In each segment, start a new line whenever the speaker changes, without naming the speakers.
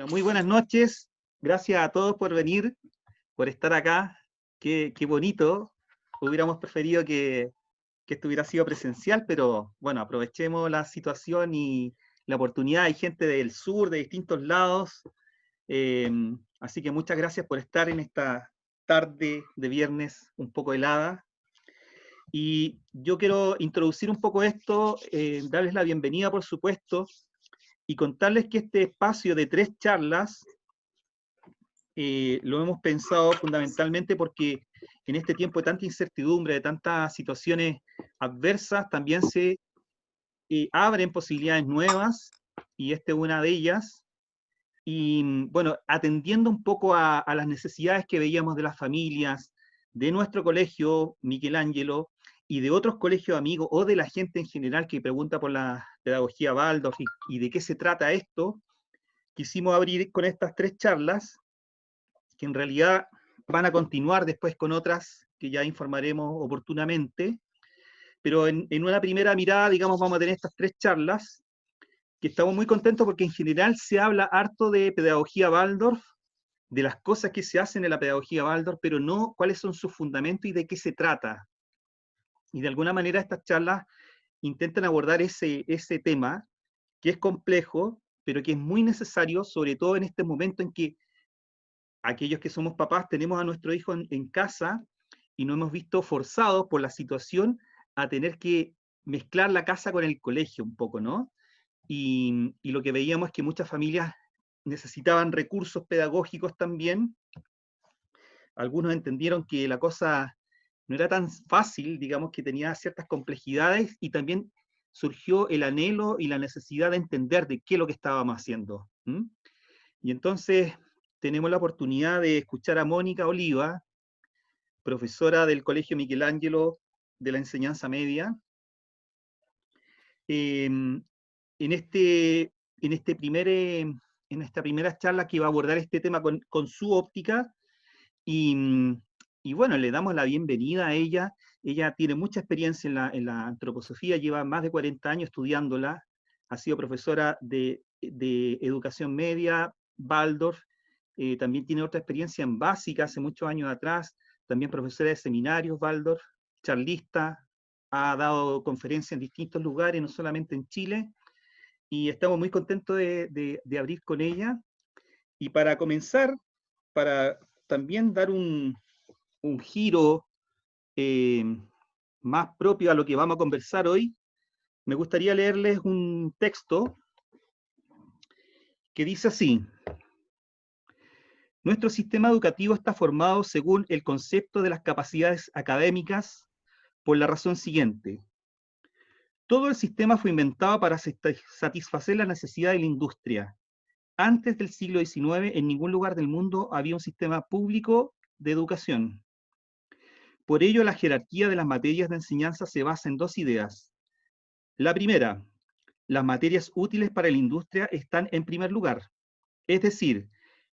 Bueno, muy buenas noches. Gracias a todos por venir, por estar acá. Qué bonito. Hubiéramos preferido que esto hubiera sido presencial, pero bueno, aprovechemos la situación y la oportunidad. Hay gente del sur, de distintos lados. eh, Así que muchas gracias por estar en esta tarde de viernes un poco helada. Y yo quiero introducir un poco esto, darles la bienvenida, por supuesto, y contarles que este espacio de 3 charlas lo hemos pensado fundamentalmente porque en este tiempo de tanta incertidumbre, de tantas situaciones adversas, también se abren posibilidades nuevas, y esta es una de ellas. Y bueno, atendiendo un poco a las necesidades que veíamos de las familias, de nuestro colegio, Michelangelo, y de otros colegios amigos, o de la gente en general que pregunta por la pedagogía Waldorf y de qué se trata esto, quisimos abrir con estas 3 charlas que en realidad van a continuar después con otras que ya informaremos oportunamente, pero en una primera mirada, digamos, vamos a tener estas 3 charlas, que estamos muy contentos porque en general se habla harto de pedagogía Waldorf, de las cosas que se hacen en la pedagogía Waldorf, pero no cuáles son sus fundamentos y de qué se trata. Y de alguna manera estas charlas intentan abordar ese tema, que es complejo, pero que es muy necesario, sobre todo en este momento en que aquellos que somos papás tenemos a nuestro hijo en casa y nos hemos visto forzados por la situación a tener que mezclar la casa con el colegio un poco, ¿no? Y lo que veíamos es que muchas familias necesitaban recursos pedagógicos también. Algunos entendieron que la cosa no era tan fácil, digamos, que tenía ciertas complejidades, y también surgió el anhelo y la necesidad de entender de qué es lo que estábamos haciendo. Y entonces tenemos la oportunidad de escuchar a Mónica Oliva, profesora del Colegio Michelangelo de la enseñanza media, eh, en, este, en, este primer, en esta primera charla que va a abordar este tema con su óptica. Y, y bueno, le damos la bienvenida a ella. Ella tiene mucha experiencia en la antroposofía, lleva más de 40 años estudiándola, ha sido profesora de educación media, Waldorf, también tiene otra experiencia en básica hace muchos años atrás, también profesora de seminarios Waldorf, charlista, ha dado conferencias en distintos lugares, no solamente en Chile, y estamos muy contentos de abrir con ella. Y para comenzar, para también dar un giro eh, más propio a lo que vamos a conversar hoy, me gustaría leerles un texto que dice así: nuestro sistema educativo está formado según el concepto de las capacidades académicas por la razón siguiente. Todo el sistema fue inventado para satisfacer la necesidad de la industria. Antes del siglo XIX, en ningún lugar del mundo había un sistema público de educación. Por ello, la jerarquía de las materias de enseñanza se basa en 2 ideas. La primera, las materias útiles para la industria están en primer lugar. Es decir,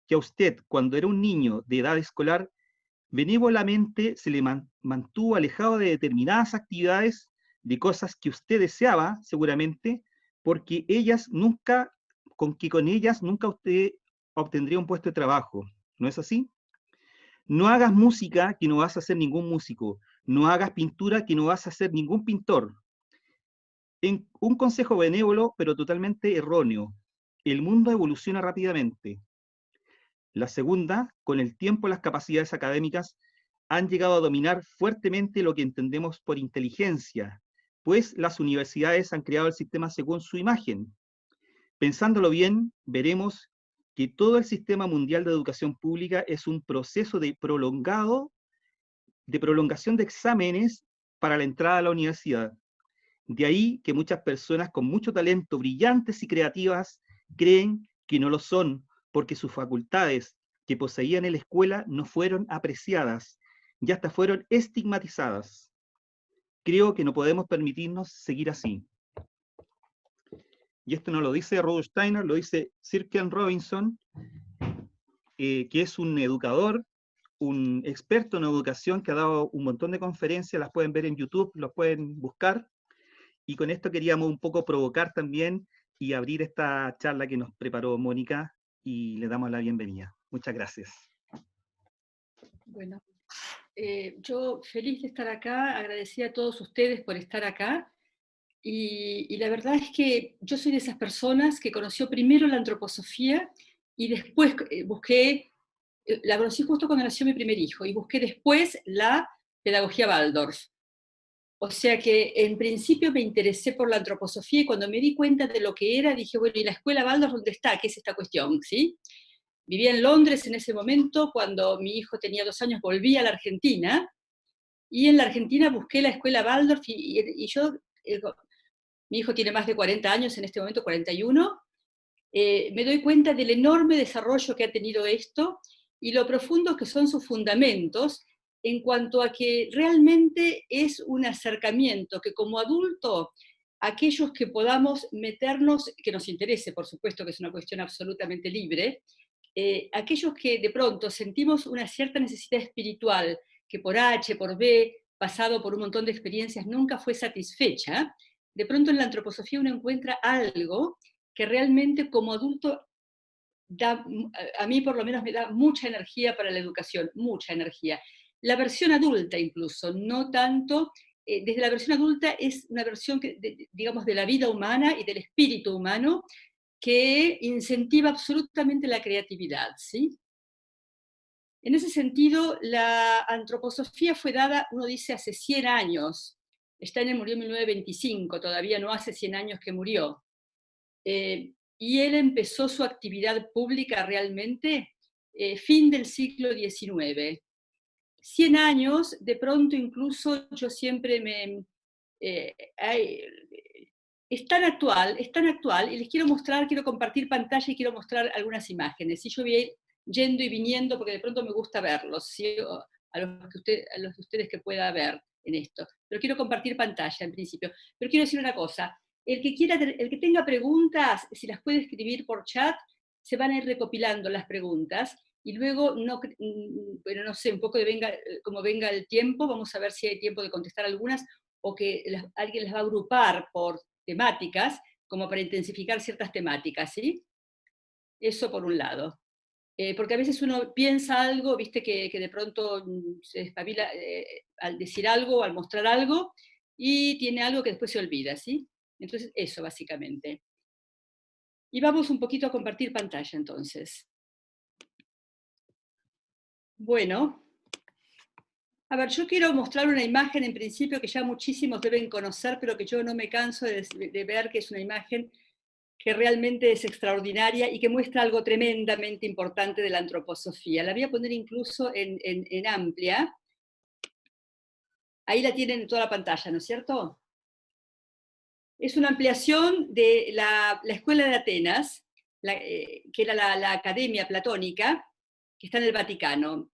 que a usted, cuando era un niño de edad escolar, benévolamente se le mantuvo alejado de determinadas actividades, de cosas que usted deseaba, seguramente, porque con ellas nunca usted obtendría un puesto de trabajo. ¿No es así? No hagas música, que no vas a ser ningún músico. No hagas pintura, que no vas a ser ningún pintor. En un consejo benévolo, pero totalmente erróneo. El mundo evoluciona rápidamente. La segunda, con el tiempo las capacidades académicas han llegado a dominar fuertemente lo que entendemos por inteligencia, pues las universidades han creado el sistema según su imagen. Pensándolo bien, veremos que todo el sistema mundial de educación pública es un proceso de prolongación de exámenes para la entrada a la universidad. De ahí que muchas personas con mucho talento, brillantes y creativas, creen que no lo son, porque sus facultades que poseían en la escuela no fueron apreciadas y hasta fueron estigmatizadas. Creo que no podemos permitirnos seguir así. Y esto no lo dice Rudolf Steiner, lo dice Sir Ken Robinson, que es un educador, un experto en educación, que ha dado un montón de conferencias, las pueden ver en YouTube, los pueden buscar. Y con esto queríamos un poco provocar también y abrir esta charla que nos preparó Mónica, y le damos la bienvenida. Muchas gracias.
Bueno, yo feliz de estar acá, agradecida a todos ustedes por estar acá, y la verdad es que yo soy de esas personas que conoció primero la antroposofía y después busqué, la conocí justo cuando nació mi primer hijo, y busqué después la pedagogía Waldorf. O sea que en principio me interesé por la antroposofía y cuando me di cuenta de lo que era, dije, bueno, ¿y la escuela Waldorf dónde está? ¿Qué es esta cuestión? ¿Sí? Vivía en Londres en ese momento, cuando mi hijo tenía 2 años volví a la Argentina, y en la Argentina busqué la escuela Waldorf, y yo, mi hijo tiene más de 40 años, en este momento 41, me doy cuenta del enorme desarrollo que ha tenido esto y lo profundos que son sus fundamentos en cuanto a que realmente es un acercamiento que como adulto, aquellos que podamos meternos, que nos interese, por supuesto que es una cuestión absolutamente libre, aquellos que de pronto sentimos una cierta necesidad espiritual que por H, por B, pasado por un montón de experiencias, nunca fue satisfecha, de pronto en la antroposofía uno encuentra algo que realmente como adulto da, a mí por lo menos me da mucha energía para la educación, mucha energía. La versión adulta incluso, no tanto, desde la versión adulta es una versión, digamos, de la vida humana y del espíritu humano que incentiva absolutamente la creatividad, ¿sí? En ese sentido, la antroposofía fue dada, uno dice, hace 100 años. Steiner murió en 1925, todavía no hace 100 años que murió. Y él empezó su actividad pública realmente fin del siglo XIX. 100 años, de pronto incluso yo siempre es tan actual, y les quiero mostrar, quiero compartir pantalla y quiero mostrar algunas imágenes. Y yo voy a ir yendo y viniendo porque de pronto me gusta verlos, ¿sí? A los de ustedes que pueda ver en esto. Pero quiero compartir pantalla en principio. Pero quiero decir una cosa, el que tenga preguntas, si las puede escribir por chat, se van a ir recopilando las preguntas y luego, bueno, no sé, un poco como venga el tiempo, vamos a ver si hay tiempo de contestar algunas o que alguien las va a agrupar por temáticas, como para intensificar ciertas temáticas, ¿sí? Eso por un lado. Porque a veces uno piensa algo, viste, que de pronto se espabila al decir algo, al mostrar algo, y tiene algo que después se olvida, ¿sí? Entonces, eso básicamente. Y vamos un poquito a compartir pantalla entonces. Bueno, a ver, yo quiero mostrar una imagen en principio que ya muchísimos deben conocer, pero que yo no me canso de ver que es una imagen que realmente es extraordinaria y que muestra algo tremendamente importante de la antroposofía. La voy a poner incluso en amplia. Ahí la tienen en toda la pantalla, ¿no es cierto? Es una ampliación de la Escuela de Atenas, que era la Academia Platónica, que está en el Vaticano.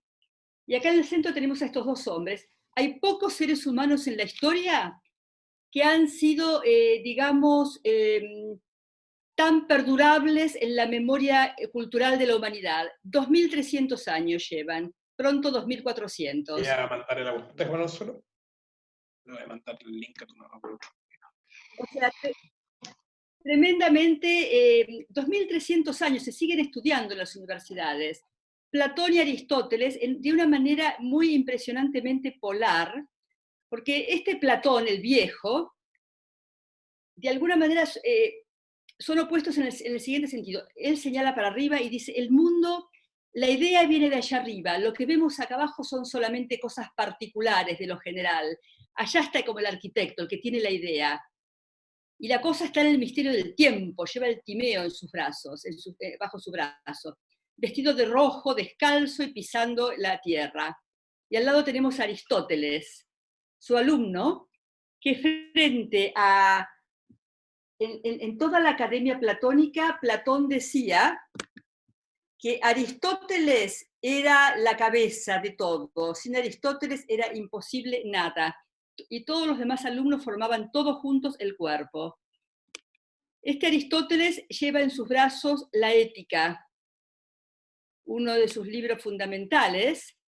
Y acá en el centro tenemos a estos dos hombres. Hay pocos seres humanos en la historia que han sido, digamos, tan perdurables en la memoria cultural de la humanidad. 2300 años llevan, pronto 2400.
Voy a mandar el agua. Déjame solo. Le voy a mandar el link a tu mamá por otro.
O sea, tremendamente, 2300 años se siguen estudiando en las universidades. Platón y Aristóteles, de una manera muy impresionantemente polar, porque este Platón, el viejo, de alguna manera son opuestos en el siguiente sentido. Él señala para arriba y dice, el mundo, la idea viene de allá arriba, lo que vemos acá abajo son solamente cosas particulares de lo general. Allá está como el arquitecto, el que tiene la idea. Y la cosa está en el misterio del tiempo, lleva el Timeo en sus brazos, bajo su brazo, vestido de rojo, descalzo y pisando la tierra. Y al lado tenemos a Aristóteles, su alumno, que frente a en toda la academia platónica, Platón decía que Aristóteles era la cabeza de todo. Sin Aristóteles era imposible nada. Y todos los demás alumnos formaban todos juntos el cuerpo. Este Aristóteles lleva en sus brazos la Ética, uno de sus libros fundamentales,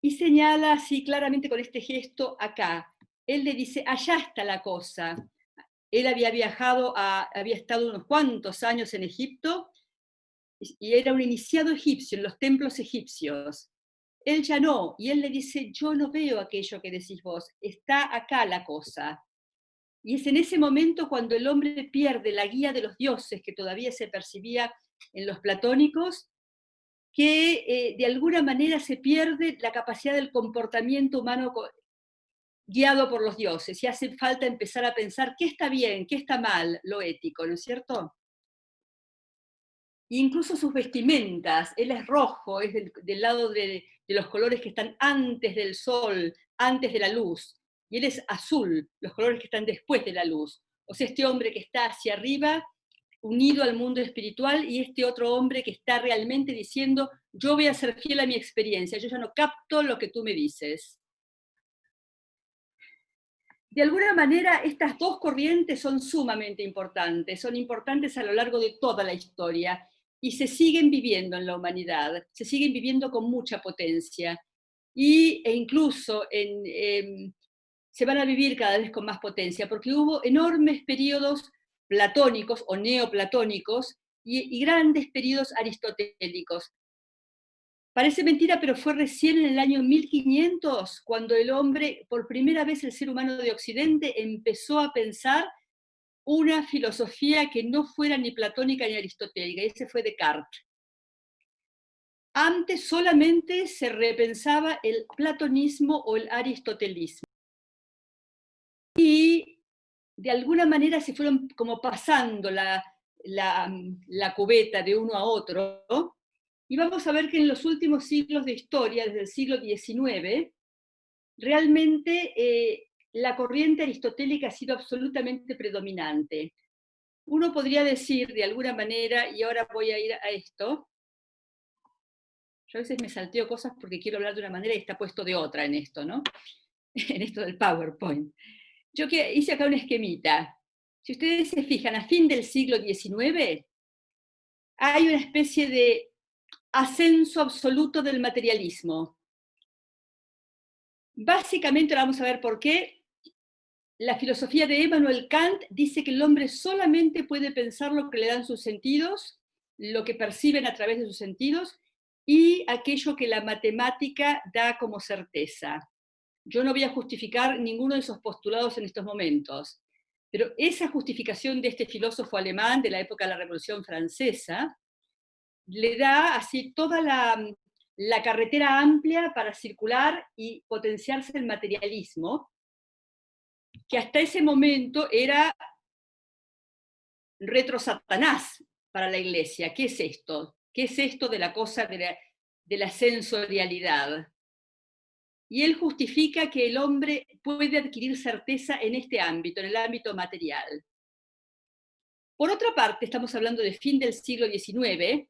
y señala así claramente con este gesto acá. Él le dice, allá está la cosa. Él había estado unos cuantos años en Egipto y era un iniciado egipcio en los templos egipcios. Él ya no, y él le dice, yo no veo aquello que decís vos, está acá la cosa. Y es en ese momento cuando el hombre pierde la guía de los dioses que todavía se percibía en los platónicos, que de alguna manera se pierde la capacidad del comportamiento humano guiado por los dioses, y hace falta empezar a pensar qué está bien, qué está mal, lo ético, ¿no es cierto? E incluso sus vestimentas, él es rojo, es del lado de los colores que están antes del sol, antes de la luz, y él es azul, los colores que están después de la luz. O sea, este hombre que está hacia arriba, unido al mundo espiritual, y este otro hombre que está realmente diciendo, yo voy a ser fiel a mi experiencia, yo ya no capto lo que tú me dices. De alguna manera, estas dos corrientes son sumamente importantes, son importantes a lo largo de toda la historia, y se siguen viviendo en la humanidad, se siguen viviendo con mucha potencia, e incluso se van a vivir cada vez con más potencia, porque hubo enormes periodos platónicos o neoplatónicos y grandes periodos aristotélicos. Parece mentira, pero fue recién en el año 1500 cuando el hombre, por primera vez el ser humano de Occidente, empezó a pensar una filosofía que no fuera ni platónica ni aristotélica, y ese fue Descartes. Antes solamente se repensaba el platonismo o el aristotelismo. Y de alguna manera se fueron como pasando la cubeta de uno a otro, y vamos a ver que en los últimos siglos de historia, desde el siglo XIX, realmente la corriente aristotélica ha sido absolutamente predominante. Uno podría decir de alguna manera, y ahora voy a ir a esto, yo a veces me salteo cosas porque quiero hablar de una manera y está puesto de otra en esto, ¿no? En esto del PowerPoint. Yo hice acá un esquemita. Si ustedes se fijan, a fin del siglo XIX, hay una especie de ascenso absoluto del materialismo. Básicamente, ahora vamos a ver por qué. La filosofía de Immanuel Kant dice que el hombre solamente puede pensar lo que le dan sus sentidos, lo que perciben a través de sus sentidos, y aquello que la matemática da como certeza. Yo no voy a justificar ninguno de esos postulados en estos momentos, pero esa justificación de este filósofo alemán de la época de la Revolución Francesa le da así toda la carretera amplia para circular y potenciarse el materialismo, que hasta ese momento era retro-Satanás para la Iglesia. ¿Qué es esto? ¿Qué es esto de la cosa de la sensorialidad? Y él justifica que el hombre puede adquirir certeza en este ámbito, en el ámbito material. Por otra parte, estamos hablando de fin del siglo XIX,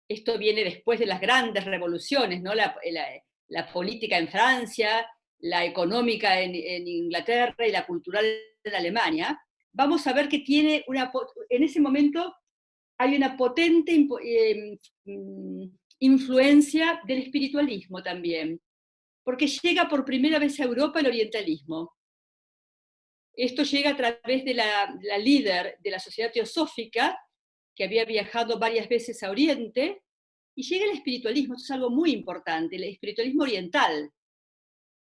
esto viene después de las grandes revoluciones, ¿no? La política en Francia, la económica en Inglaterra y la cultural en Alemania. Vamos a ver que tiene en ese momento hay una potente influencia del espiritualismo también, porque llega por primera vez a Europa el orientalismo. Esto llega a través de la líder de la Sociedad Teosófica, que había viajado varias veces a Oriente, y llega el espiritualismo. Esto es algo muy importante, el espiritualismo oriental.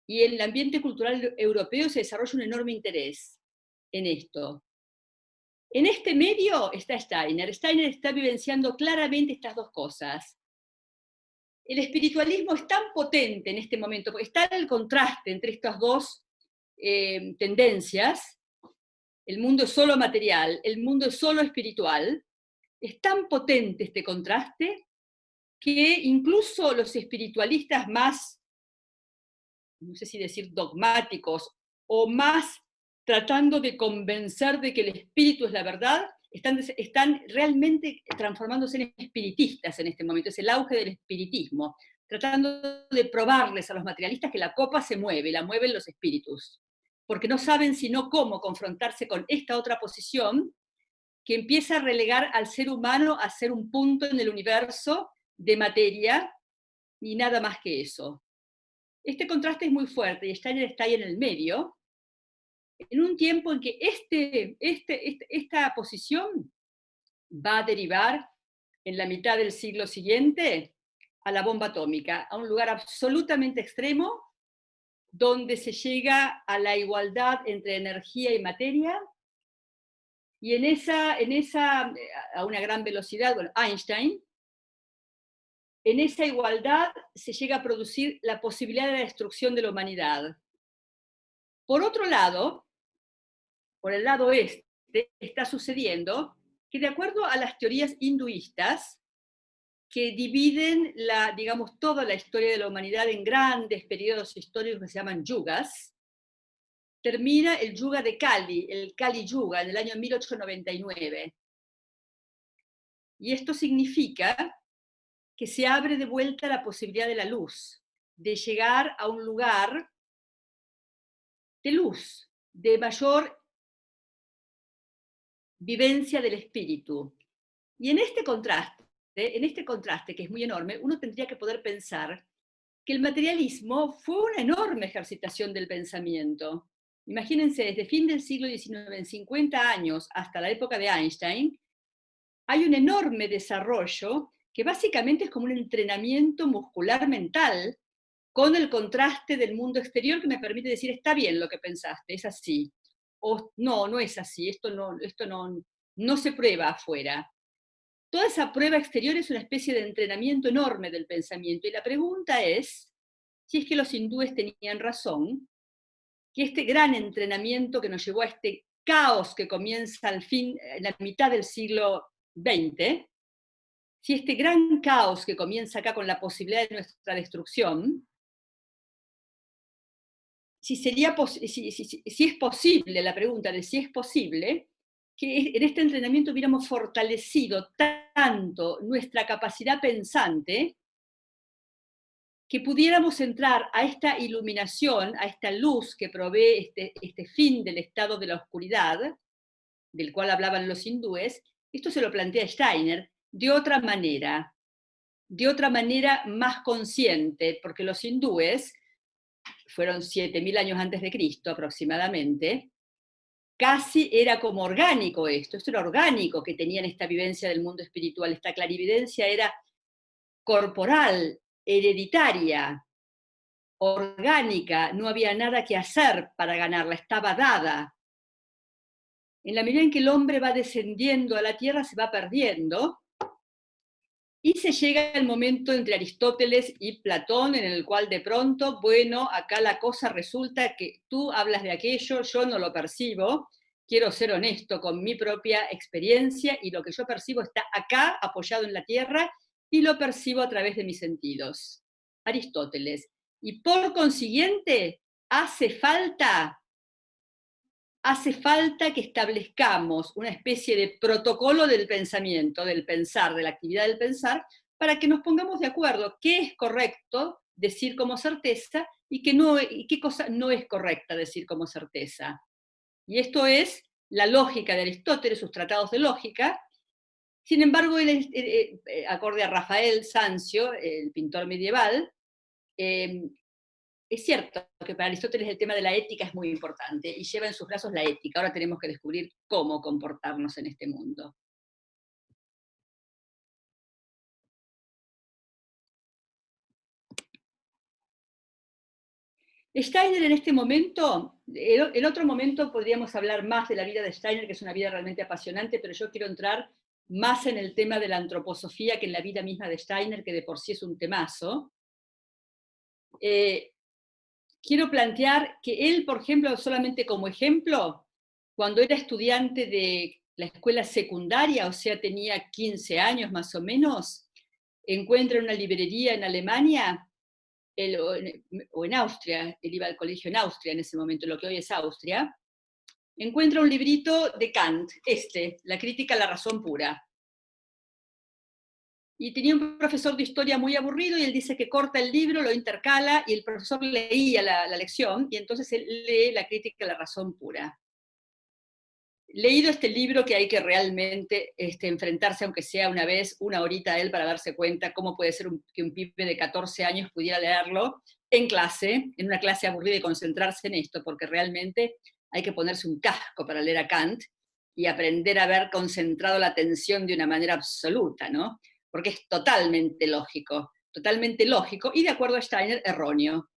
Y en el ambiente cultural europeo se desarrolla un enorme interés en esto. En este medio está Steiner. Steiner está vivenciando claramente estas dos cosas. El espiritualismo es tan potente en este momento, porque está el contraste entre estas dos tendencias. El mundo es solo material, el mundo es solo espiritual. Es tan potente este contraste que incluso los espiritualistas más, no sé si decir dogmáticos, o más tratando de convencer de que el espíritu es la verdad, están realmente transformándose en espiritistas en este momento. Es el auge del espiritismo, tratando de probarles a los materialistas que la copa se mueve, la mueven los espíritus, porque no saben sino cómo confrontarse con esta otra posición que empieza a relegar al ser humano a ser un punto en el universo de materia y nada más que eso. Este contraste es muy fuerte y Steiner está ahí en el medio, en un tiempo en que esta posición va a derivar en la mitad del siglo siguiente, a la bomba atómica, a un lugar absolutamente extremo, donde se llega a la igualdad entre energía y materia, y a una gran velocidad, bueno, Einstein, en esa igualdad se llega a producir la posibilidad de la destrucción de la humanidad. Por otro lado, por el lado este, está sucediendo que de acuerdo a las teorías hinduistas, que dividen digamos, toda la historia de la humanidad en grandes periodos históricos que se llaman yugas, termina el yuga de Kali, el Kali Yuga, en el año 1899. Y esto significa que se abre de vuelta la posibilidad de la luz, de llegar a un lugar de luz, de mayor vivencia del espíritu. Y en este contraste que es muy enorme, uno tendría que poder pensar que el materialismo fue una enorme ejercitación del pensamiento. Imagínense, desde fin del siglo XIX, en 50 años, hasta la época de Einstein, hay un enorme desarrollo que básicamente es como un entrenamiento muscular mental con el contraste del mundo exterior que me permite decir, está bien lo que pensaste, es así. O no, no es así, esto no se prueba afuera. Toda esa prueba exterior es una especie de entrenamiento enorme del pensamiento. Y la pregunta es, si es que los hindúes tenían razón, que este gran entrenamiento que nos llevó a este caos que comienza en la mitad del siglo XX, si este gran caos que comienza acá con la posibilidad de nuestra destrucción, si es posible, la pregunta de si es posible, que en este entrenamiento hubiéramos fortalecido tanto nuestra capacidad pensante, que pudiéramos entrar a esta iluminación, a esta luz que provee este fin del estado de la oscuridad, del cual hablaban los hindúes. Esto se lo plantea Steiner de otra manera más consciente, porque los hindúes fueron 7000 años antes de Cristo aproximadamente, casi era como orgánico esto era orgánico, que tenían esta vivencia del mundo espiritual, esta clarividencia era corporal, hereditaria, orgánica, no había nada que hacer para ganarla, estaba dada. En la medida en que el hombre va descendiendo a la tierra, se va perdiendo, y se llega el momento entre Aristóteles y Platón, en el cual de pronto, bueno, acá la cosa resulta que tú hablas de aquello, yo no lo percibo, quiero ser honesto con mi propia experiencia, y lo que yo percibo está acá, apoyado en la tierra, y lo percibo a través de mis sentidos. Aristóteles. Y por consiguiente, hace falta que establezcamos una especie de protocolo del pensamiento, del pensar, de la actividad del pensar, para que nos pongamos de acuerdo qué es correcto decir como certeza y qué cosa no es correcta decir como certeza. Y esto es la lógica de Aristóteles, sus tratados de lógica. Sin embargo, acorde a Rafael Sanzio, el pintor medieval, es cierto que para Aristóteles el tema de la ética es muy importante y lleva en sus brazos la ética. Ahora tenemos que descubrir cómo comportarnos en este mundo. Steiner en este momento, en otro momento podríamos hablar más de la vida de Steiner, que es una vida realmente apasionante, pero yo quiero entrar más en el tema de la antroposofía que en la vida misma de Steiner, que de por sí es un temazo. Quiero plantear que él, por ejemplo, solamente como ejemplo, cuando era estudiante de la escuela secundaria, o sea, tenía 15 años más o menos, encuentra en una librería en Alemania, o en Austria, él iba al colegio en Austria en ese momento, lo que hoy es Austria, encuentra un librito de Kant, La crítica a la razón pura. Y tenía un profesor de historia muy aburrido y él dice que corta el libro, lo intercala, y el profesor leía la lección, y entonces él lee La crítica a la razón pura. Leído este libro, que hay que realmente enfrentarse, aunque sea una vez, una horita a él, para darse cuenta cómo puede ser que un pibe de 14 años pudiera leerlo en clase, en una clase aburrida, y concentrarse en esto, porque realmente hay que ponerse un casco para leer a Kant y aprender a haber concentrado la atención de una manera absoluta, ¿no? porque es totalmente lógico, y de acuerdo a Steiner, erróneo.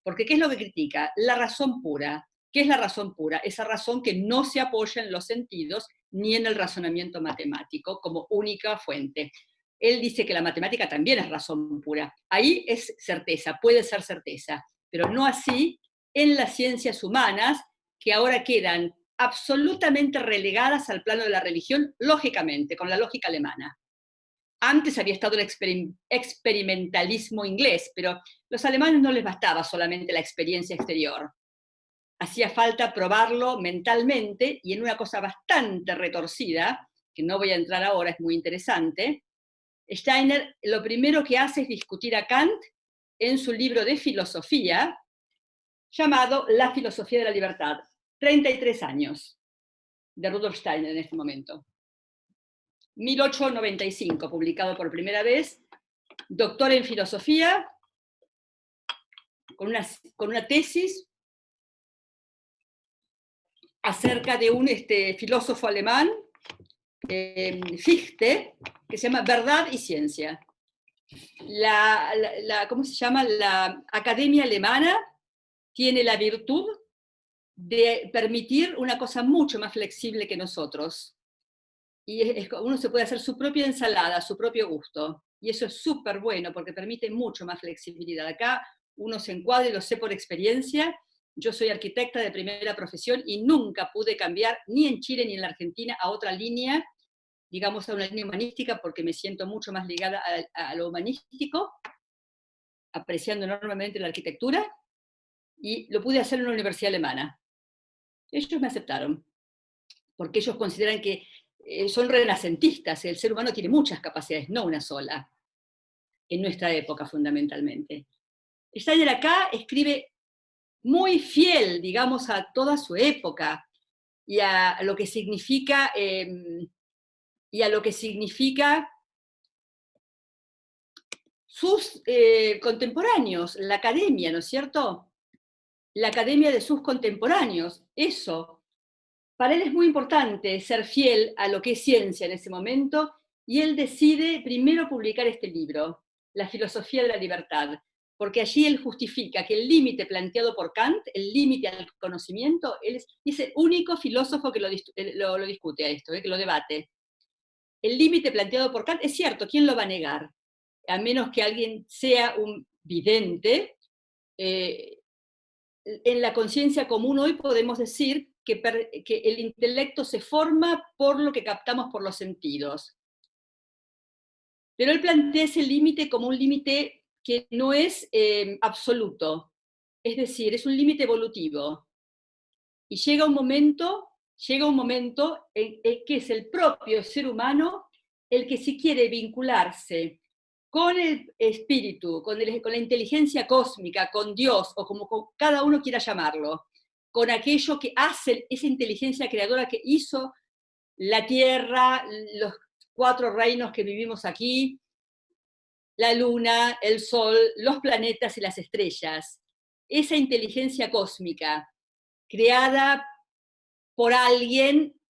Porque ¿qué es lo que critica? La razón pura. ¿Qué es la razón pura? Esa razón que no se apoya en los sentidos ni en el razonamiento matemático como única fuente. Él dice que la matemática también es razón pura. Ahí es certeza, puede ser certeza, pero no así en las ciencias humanas, que ahora quedan absolutamente relegadas al plano de la religión, lógicamente, con la lógica alemana. Antes había estado el experimentalismo inglés, pero a los alemanes no les bastaba solamente la experiencia exterior. Hacía falta probarlo mentalmente, y en una cosa bastante retorcida, que no voy a entrar ahora, es muy interesante. Steiner lo primero que hace es discutir a Kant en su libro de filosofía, llamado La filosofía de la libertad. 33 años de Rudolf Steiner en este momento. 1895, publicado por primera vez, doctor en filosofía, con una tesis acerca de un filósofo alemán, Fichte, que se llama Verdad y Ciencia. ¿Cómo se llama? La Academia Alemana tiene la virtud de permitir una cosa mucho más flexible que nosotros. Y uno se puede hacer su propia ensalada, a su propio gusto. Y eso es súper bueno porque permite mucho más flexibilidad. Acá uno se encuadra, y lo sé por experiencia. Yo soy arquitecta de primera profesión y nunca pude cambiar, ni en Chile ni en la Argentina, a otra línea, digamos a una línea humanística, porque me siento mucho más ligada a lo humanístico, apreciando enormemente la arquitectura, y lo pude hacer en una universidad alemana. Ellos me aceptaron, porque ellos consideran que son renacentistas, el ser humano tiene muchas capacidades, no una sola, en nuestra época fundamentalmente. Steiner acá escribe muy fiel, digamos, a toda su época, y a lo que significa, sus contemporáneos, la academia, ¿no es cierto? La academia de sus contemporáneos, eso. Para él es muy importante ser fiel a lo que es ciencia en ese momento, y él decide primero publicar este libro, La filosofía de la libertad, porque allí él justifica que el límite planteado por Kant, el límite al conocimiento, él es el único filósofo que lo discute a esto, que lo debate. El límite planteado por Kant es cierto, ¿quién lo va a negar? A menos que alguien sea un vidente, en la conciencia común hoy podemos decir que el intelecto se forma por lo que captamos por los sentidos. Pero él plantea ese límite como un límite que no es absoluto, es decir, es un límite evolutivo. Y llega un momento en que es el propio ser humano el que, si quiere vincularse con el espíritu, con la inteligencia cósmica, con Dios, o como cada uno quiera llamarlo, con aquello que hace esa inteligencia creadora que hizo la Tierra, los 4 reinos que vivimos aquí, la Luna, el Sol, los planetas y las estrellas. Esa inteligencia cósmica, creada por alguien,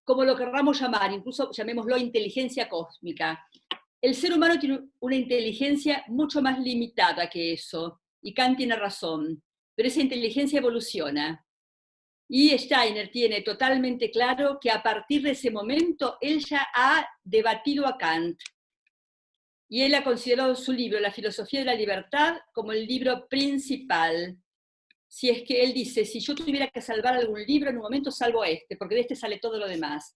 como lo querramos llamar, incluso llamémoslo inteligencia cósmica. El ser humano tiene una inteligencia mucho más limitada que eso, y Kant tiene razón, pero esa inteligencia evoluciona. Y Steiner tiene totalmente claro que a partir de ese momento él ya ha debatido a Kant, y él ha considerado su libro, La filosofía de la libertad, como el libro principal. Si es que él dice, si yo tuviera que salvar algún libro en un momento, salvo este, porque de este sale todo lo demás.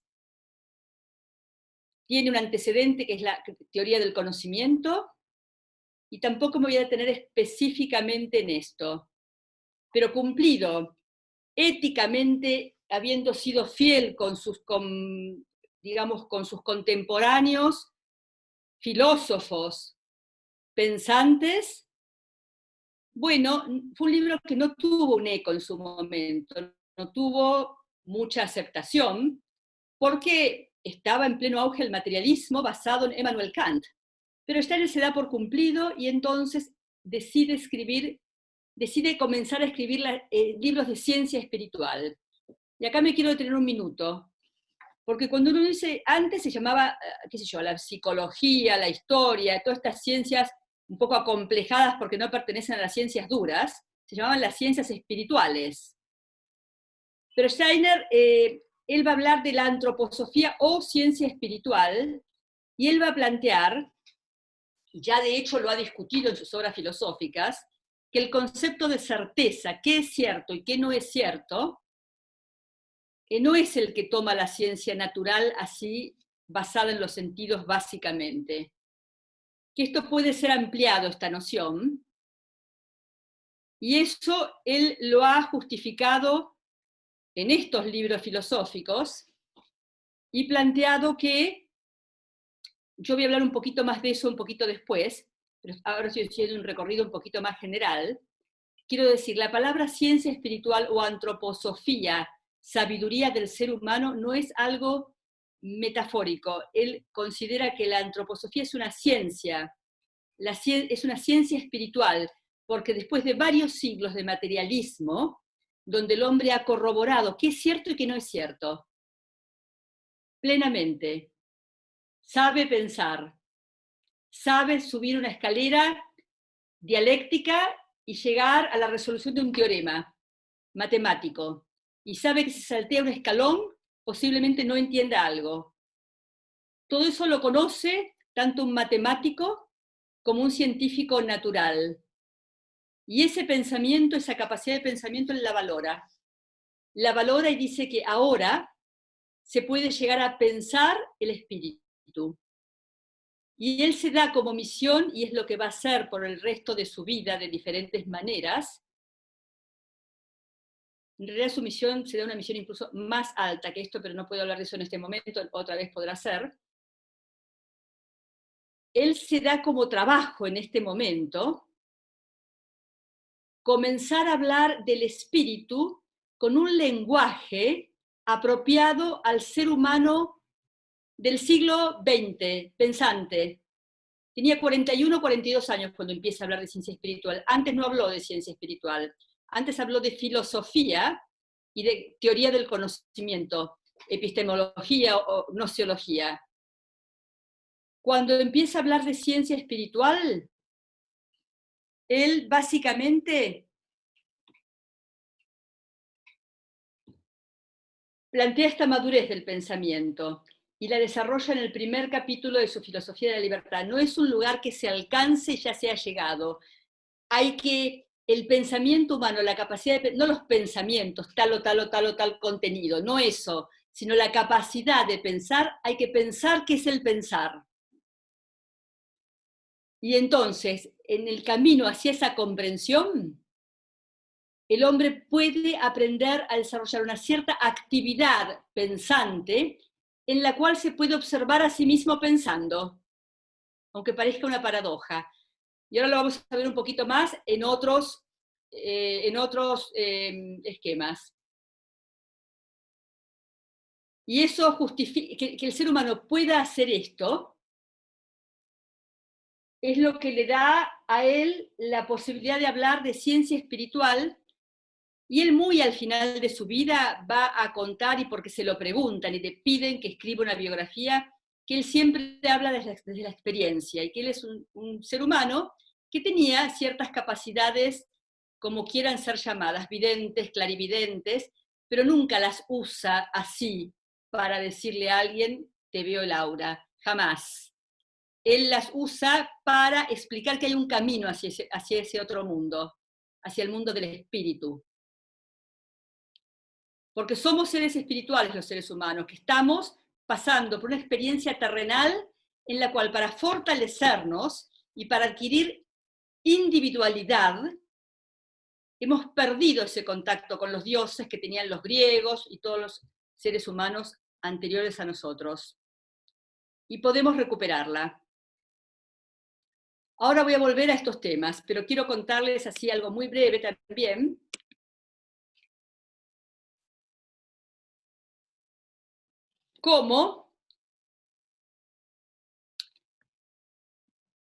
Tiene un antecedente que es la teoría del conocimiento, y tampoco me voy a detener específicamente en esto, pero cumplido éticamente, habiendo sido fiel con sus contemporáneos, filósofos, pensantes. Bueno, fue un libro que no tuvo un eco en su momento, no tuvo mucha aceptación, porque estaba en pleno auge el materialismo basado en Immanuel Kant. Pero Steiner se da por cumplido, y entonces decide comenzar a escribir libros de ciencia espiritual. Y acá me quiero detener un minuto, Porque cuando uno dice, antes se llamaba, qué sé yo, la psicología, la historia, todas estas ciencias un poco acomplejadas porque no pertenecen a las ciencias duras, se llamaban las ciencias espirituales. Pero Steiner, él va a hablar de la antroposofía o ciencia espiritual, y él va a plantear, y ya de hecho lo ha discutido en sus obras filosóficas, que el concepto de certeza, qué es cierto y qué no es cierto, no es el que toma la ciencia natural así, basada en los sentidos básicamente. Que esto puede ser ampliado, esta noción, y eso él lo ha justificado en estos libros filosóficos y planteado que, yo voy a hablar un poquito más de eso un poquito después, pero ahora estoy haciendo un recorrido un poquito más general. Quiero decir, la palabra ciencia espiritual o antroposofía, sabiduría del ser humano, no es algo metafórico. Él considera que la antroposofía es una ciencia, es una ciencia espiritual, porque después de varios siglos de materialismo, donde el hombre ha corroborado qué es cierto y qué no es cierto, plenamente, sabe pensar, sabe subir una escalera dialéctica y llegar a la resolución de un teorema matemático, y sabe que si saltea un escalón, posiblemente no entienda algo. Todo eso lo conoce tanto un matemático como un científico natural. Y ese pensamiento, esa capacidad de pensamiento, él la valora. La valora y dice que ahora se puede llegar a pensar el espíritu. Y él se da como misión, y es lo que va a hacer por el resto de su vida de diferentes maneras. En realidad su misión será una misión incluso más alta que esto, pero no puedo hablar de eso en este momento, otra vez podrá ser. Él se da como trabajo en este momento comenzar a hablar del espíritu con un lenguaje apropiado al ser humano del siglo XX, pensante. Tenía 41 o 42 años cuando empieza a hablar de ciencia espiritual. Antes no habló de ciencia espiritual. Antes habló de filosofía y de teoría del conocimiento, epistemología o gnoseología. Cuando empieza a hablar de ciencia espiritual, él básicamente plantea esta madurez del pensamiento y la desarrolla en el primer capítulo de su Filosofía de la Libertad. No es un lugar que se alcance y ya se ha llegado. Hay que, el pensamiento humano, la capacidad de, no los pensamientos, tal o tal o tal o tal contenido, no eso, sino la capacidad de pensar, hay que pensar qué es el pensar. Y entonces, en el camino hacia esa comprensión, el hombre puede aprender a desarrollar una cierta actividad pensante en la cual se puede observar a sí mismo pensando, aunque parezca una paradoja. Y ahora lo vamos a ver un poquito más en otros esquemas. Y eso justifica que el ser humano pueda hacer esto, es lo que le da a él la posibilidad de hablar de ciencia espiritual, y él muy al final de su vida va a contar, y porque se lo preguntan y le piden que escriba una biografía, que él siempre habla desde la experiencia, y que él es un ser humano que tenía ciertas capacidades, como quieran ser llamadas, videntes, clarividentes, pero nunca las usa así para decirle a alguien, te veo el aura, jamás. Él las usa para explicar que hay un camino hacia ese otro mundo, hacia el mundo del espíritu. Porque somos seres espirituales los seres humanos, que estamos pasando por una experiencia terrenal en la cual, para fortalecernos y para adquirir individualidad, hemos perdido ese contacto con los dioses que tenían los griegos y todos los seres humanos anteriores a nosotros. Y podemos recuperarla. Ahora voy a volver a estos temas, pero quiero contarles así algo muy breve también. Cómo,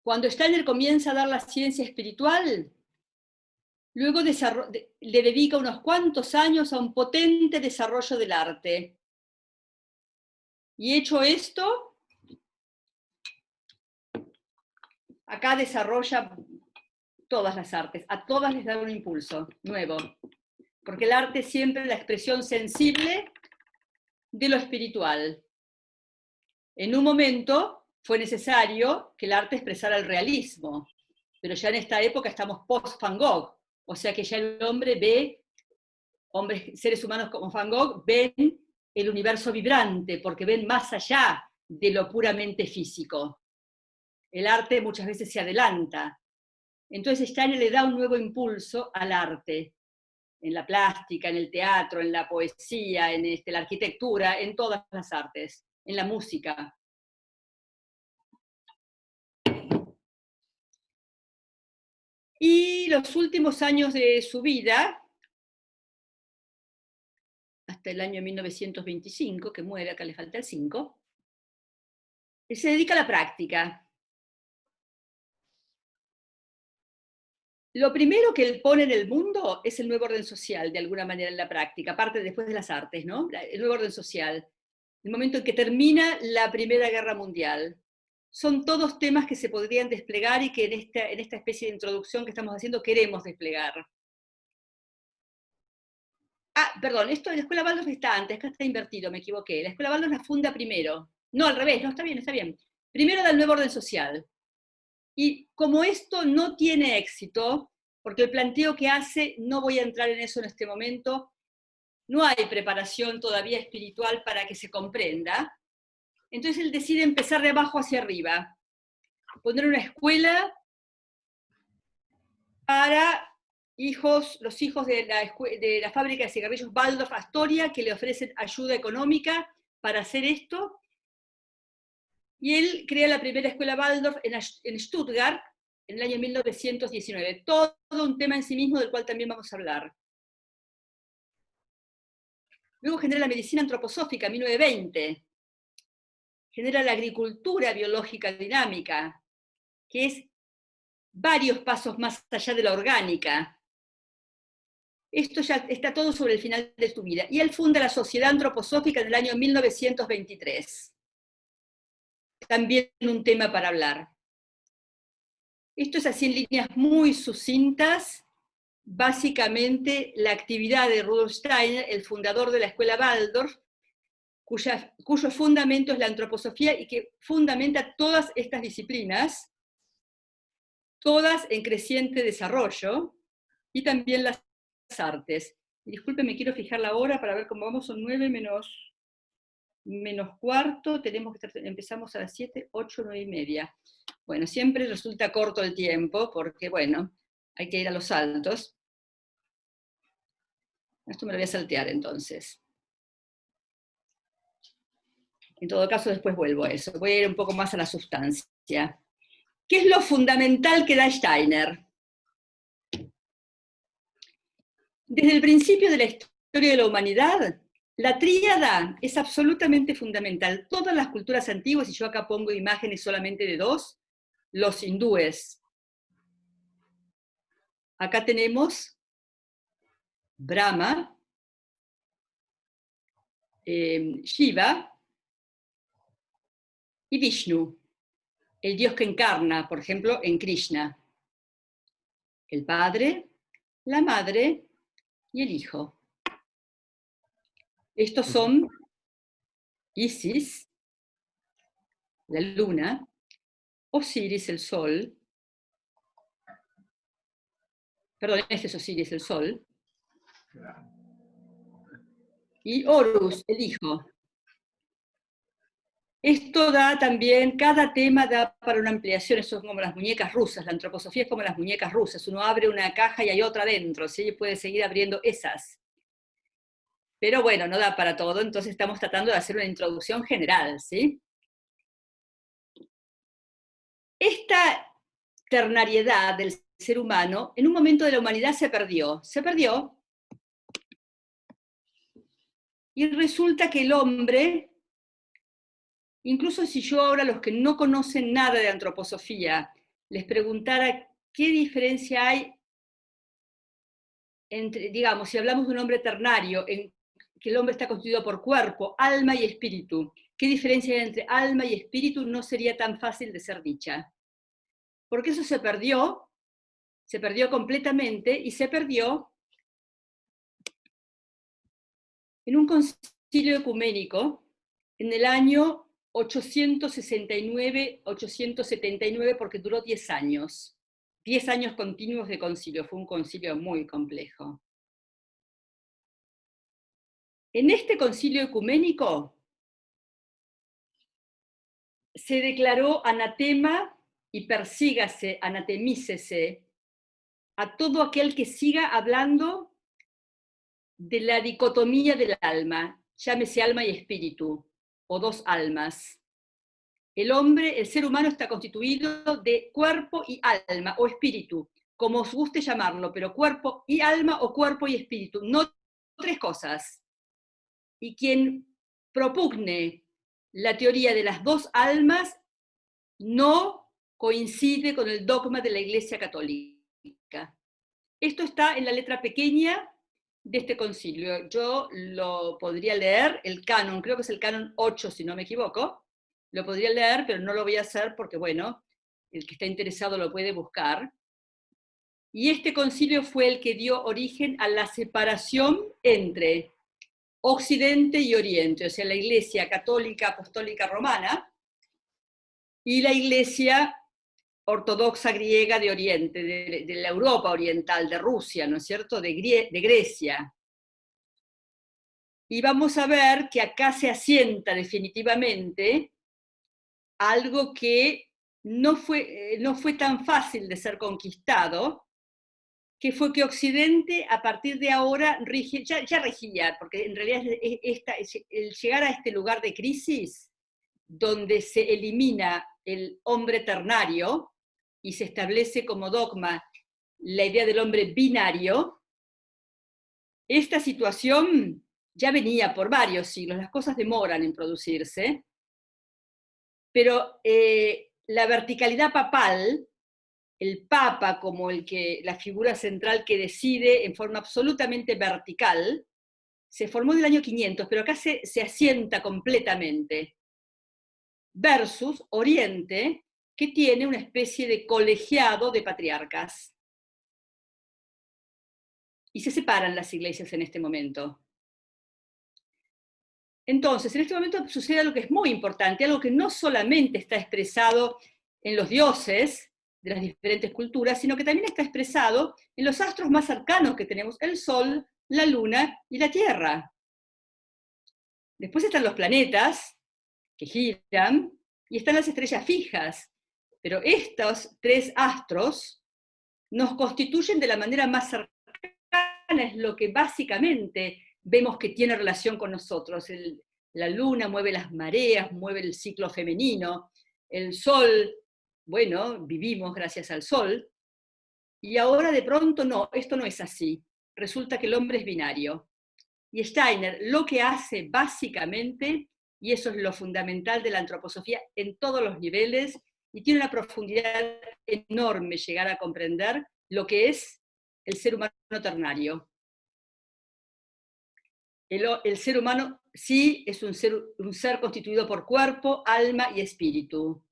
cuando Steiner comienza a dar la ciencia espiritual, luego le dedica unos cuantos años a un potente desarrollo del arte. Y hecho esto, acá desarrolla todas las artes, a todas les da un impulso nuevo, porque el arte es siempre la expresión sensible de lo espiritual. En un momento fue necesario que el arte expresara el realismo, pero ya en esta época estamos post-Van Gogh, o sea que ya el hombre ve, seres humanos como Van Gogh, ven el universo vibrante, porque ven más allá de lo puramente físico. El arte muchas veces se adelanta. Entonces Steiner le da un nuevo impulso al arte, en la plástica, en el teatro, en la poesía, en la arquitectura, en todas las artes, en la música. Y los últimos años de su vida, hasta el año 1925, que muere, acá le falta el 5, él se dedica a la práctica. Lo primero que él pone en el mundo es el nuevo orden social, de alguna manera en la práctica, aparte después de las artes, ¿no? El nuevo orden social. El momento en que termina la Primera Guerra Mundial. Son todos temas que se podrían desplegar y que en esta especie de introducción que estamos haciendo queremos desplegar. Ah, perdón, esto de la Escuela Waldorf está antes, acá está invertido, me equivoqué. La Escuela Waldorf la funda primero. No, al revés, no, está bien, está bien. Primero da el nuevo orden social. Y como esto no tiene éxito, porque el planteo que hace, no voy a entrar en eso en este momento, no hay preparación todavía espiritual para que se comprenda, entonces él decide empezar de abajo hacia arriba, poner una escuela para los hijos de la fábrica de cigarrillos Waldorf Astoria, que le ofrecen ayuda económica para hacer esto, y él crea la primera escuela Waldorf en Stuttgart en el año 1919. Todo un tema en sí mismo del cual también vamos a hablar. Luego genera la medicina antroposófica en 1920. Genera la agricultura biológica dinámica, que es varios pasos más allá de la orgánica. Esto ya está todo sobre el final de su vida. Y él funda la Sociedad Antroposófica en el año 1923. También un tema para hablar. Esto es así en líneas muy sucintas, básicamente la actividad de Rudolf Steiner, el fundador de la Escuela Waldorf, cuyo fundamento es la antroposofía y que fundamenta todas estas disciplinas, todas en creciente desarrollo, y también las artes. Y disculpen, me quiero fijar la hora para ver cómo vamos, son 9 menos cuarto, empezamos a las 7, 8, 9 y media. Bueno, siempre resulta corto el tiempo, porque bueno, hay que ir a los saltos. Esto me lo voy a saltear entonces. En todo caso, después vuelvo a eso. Voy a ir un poco más a la sustancia. ¿Qué es lo fundamental que da Steiner? Desde el principio de la historia de la humanidad, la tríada es absolutamente fundamental. Todas las culturas antiguas, y yo acá pongo imágenes solamente de dos, los hindúes. Acá tenemos Brahma, Shiva y Vishnu, el dios que encarna, por ejemplo, en Krishna. El padre, la madre y el hijo. Estos son Isis, la luna, Osiris, el sol, perdón, este es Osiris, el sol, y Horus, el hijo. Esto da también, cada tema da para una ampliación, eso es como las muñecas rusas, la antroposofía es como las muñecas rusas, uno abre una caja y hay otra dentro, ¿sí? Puede seguir abriendo esas. Pero bueno, no da para todo, entonces estamos tratando de hacer una introducción general, ¿sí? Esta ternariedad del ser humano, en un momento de la humanidad se perdió, y resulta que el hombre, incluso si yo ahora a los que no conocen nada de antroposofía, les preguntara qué diferencia hay entre, digamos, si hablamos de un hombre ternario, en que el hombre está constituido por cuerpo, alma y espíritu, qué diferencia hay entre alma y espíritu no sería tan fácil de ser dicha. Porque eso se perdió completamente, y se perdió en un concilio ecuménico en el año 869, porque duró 10 años. 10 años continuos de concilio, fue un concilio muy complejo. En este concilio ecuménico se declaró anatema y persígase, anatemícese a todo aquel que siga hablando de la dicotomía del alma, llámese alma y espíritu, o dos almas. El hombre, el ser humano está constituido de cuerpo y alma, o espíritu, como os guste llamarlo, pero cuerpo y alma o cuerpo y espíritu, no tres cosas. Y quien propugne la teoría de las dos almas no coincide con el dogma de la Iglesia Católica. Esto está en la letra pequeña de este concilio. Yo lo podría leer, el canon, creo que es el canon 8, si no me equivoco, lo podría leer, pero no lo voy a hacer porque, bueno, el que está interesado lo puede buscar. Y este concilio fue el que dio origen a la separación entre Occidente y Oriente, o sea, la Iglesia Católica Apostólica Romana y la Iglesia ortodoxa griega de Oriente, de la Europa oriental, de Rusia, ¿no es cierto?, de Grecia. Y vamos a ver que acá se asienta definitivamente algo que no fue tan fácil de ser conquistado, que fue que Occidente a partir de ahora ya regía, porque en realidad el llegar a este lugar de crisis, donde se elimina el hombre ternario y se establece como dogma la idea del hombre binario, esta situación ya venía por varios siglos, las cosas demoran en producirse, pero la verticalidad papal, el papa como la figura central que decide en forma absolutamente vertical, se formó en el año 500, pero acá se asienta completamente, versus Oriente, que tiene una especie de colegiado de patriarcas. Y se separan las iglesias en este momento. Entonces, en este momento sucede algo que es muy importante, algo que no solamente está expresado en los dioses de las diferentes culturas, sino que también está expresado en los astros más cercanos que tenemos, el Sol, la Luna y la Tierra. Después están los planetas, que giran, y están las estrellas fijas, pero estos tres astros nos constituyen de la manera más cercana, es lo que básicamente vemos que tiene relación con nosotros. La luna mueve las mareas, mueve el ciclo femenino, el sol, bueno, vivimos gracias al sol, y ahora de pronto no, esto no es así. Resulta que el hombre es binario. Y Steiner lo que hace básicamente, y eso es lo fundamental de la antroposofía en todos los niveles, y tiene una profundidad enorme llegar a comprender lo que es el ser humano ternario. El ser humano sí es un ser constituido por cuerpo, alma y espíritu.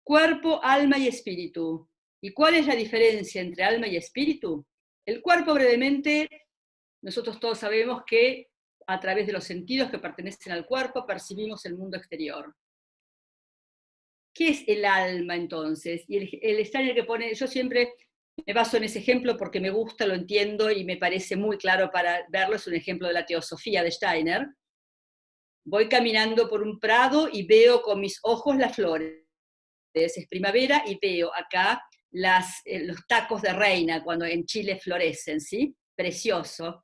Cuerpo, alma y espíritu. ¿Y cuál es la diferencia entre alma y espíritu? El cuerpo, brevemente, nosotros todos sabemos que a través de los sentidos que pertenecen al cuerpo percibimos el mundo exterior. ¿Qué es el alma entonces? Y el Steiner que pone, yo siempre me baso en ese ejemplo porque me gusta, lo entiendo y me parece muy claro para verlo, es un ejemplo de la teosofía de Steiner. Voy caminando por un prado y veo con mis ojos las flores. Es primavera y veo acá los tacos de reina cuando en Chile florecen, ¿sí? Precioso.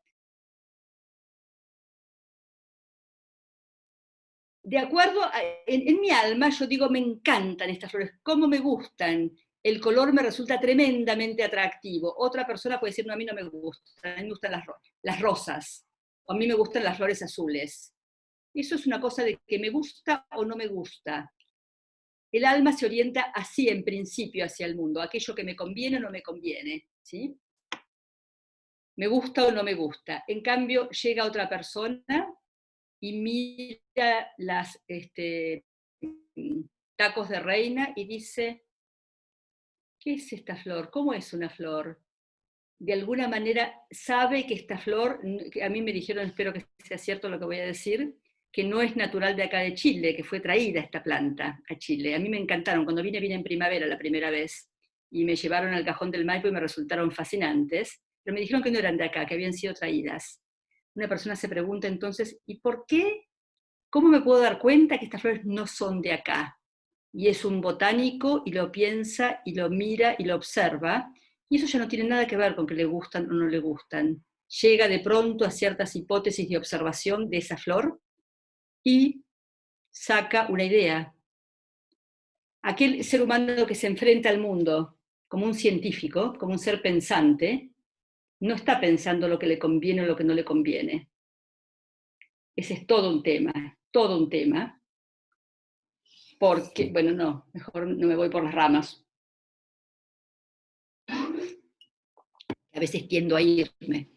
De acuerdo, en mi alma yo digo, me encantan estas flores, cómo me gustan, el color me resulta tremendamente atractivo. Otra persona puede decir, no, a mí no me gustan, a mí me gustan las rosas, o a mí me gustan las flores azules. Eso es una cosa de que me gusta o no me gusta. El alma se orienta así en principio hacia el mundo, aquello que me conviene o no me conviene, ¿sí? Me gusta o no me gusta. En cambio, llega otra persona y mira las tacos de reina y dice, ¿qué es esta flor? ¿Cómo es una flor? De alguna manera sabe que esta flor, que a mí me dijeron, espero que sea cierto lo que voy a decir, que no es natural de acá de Chile, que fue traída esta planta a Chile. A mí me encantaron, cuando vine en primavera la primera vez, y me llevaron al Cajón del Maipo y me resultaron fascinantes, pero me dijeron que no eran de acá, que habían sido traídas. Una persona se pregunta entonces, ¿y por qué? ¿Cómo me puedo dar cuenta que estas flores no son de acá? Y es un botánico y lo piensa y lo mira y lo observa, y eso ya no tiene nada que ver con que le gustan o no le gustan. Llega de pronto a ciertas hipótesis de observación de esa flor y saca una idea. Aquel ser humano que se enfrenta al mundo como un científico, como un ser pensante, no está pensando lo que le conviene o lo que no le conviene. Ese es todo un tema, porque, bueno, no, mejor no me voy por las ramas. A veces tiendo a irme.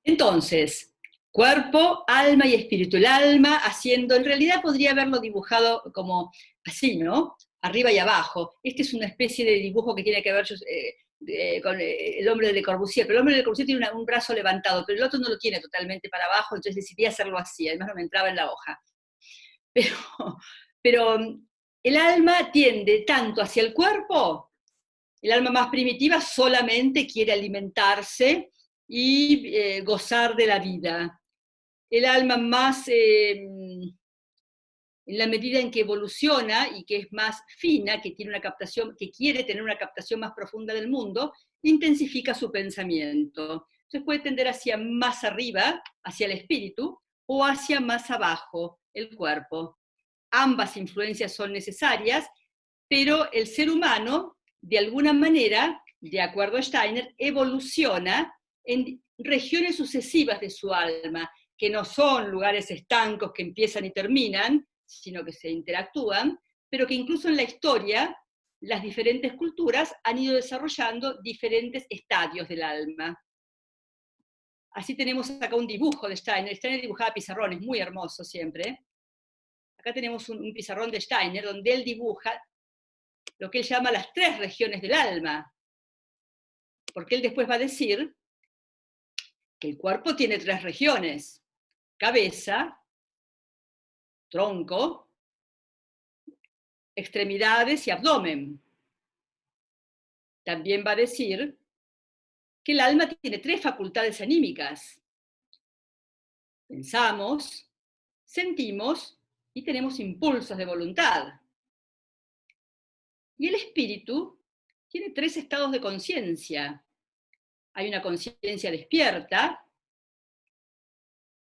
Entonces, cuerpo, alma y espíritu. El alma haciendo, en realidad podría haberlo dibujado como así, ¿no? Arriba y abajo. Este es una especie de dibujo que tiene que ver con el hombre de Le Corbusier, pero el hombre de Le Corbusier tiene un brazo levantado, pero el otro no lo tiene totalmente para abajo, entonces decidí hacerlo así, además no me entraba en la hoja. Pero el alma tiende tanto hacia el cuerpo, el alma más primitiva solamente quiere alimentarse y gozar de la vida. El alma más, en la medida en que evoluciona y que es más fina, que tiene una captación, que quiere tener una captación más profunda del mundo, intensifica su pensamiento. Entonces puede tender hacia más arriba, hacia el espíritu, o hacia más abajo, el cuerpo. Ambas influencias son necesarias, pero el ser humano, de alguna manera, de acuerdo a Steiner, evoluciona en regiones sucesivas de su alma, que no son lugares estancos que empiezan y terminan, sino que se interactúan, pero que incluso en la historia las diferentes culturas han ido desarrollando diferentes estadios del alma. Así tenemos acá un dibujo de Steiner. Steiner dibujaba pizarrones, muy hermoso siempre. Acá tenemos un pizarrón de Steiner donde él dibuja lo que él llama las 3 regiones del alma, porque él después va a decir que el cuerpo tiene 3 regiones: cabeza, tronco, extremidades y abdomen. También va a decir que el alma tiene 3 facultades anímicas: pensamos, sentimos y tenemos impulsos de voluntad. Y el espíritu tiene 3 estados de conciencia. Hay una conciencia despierta,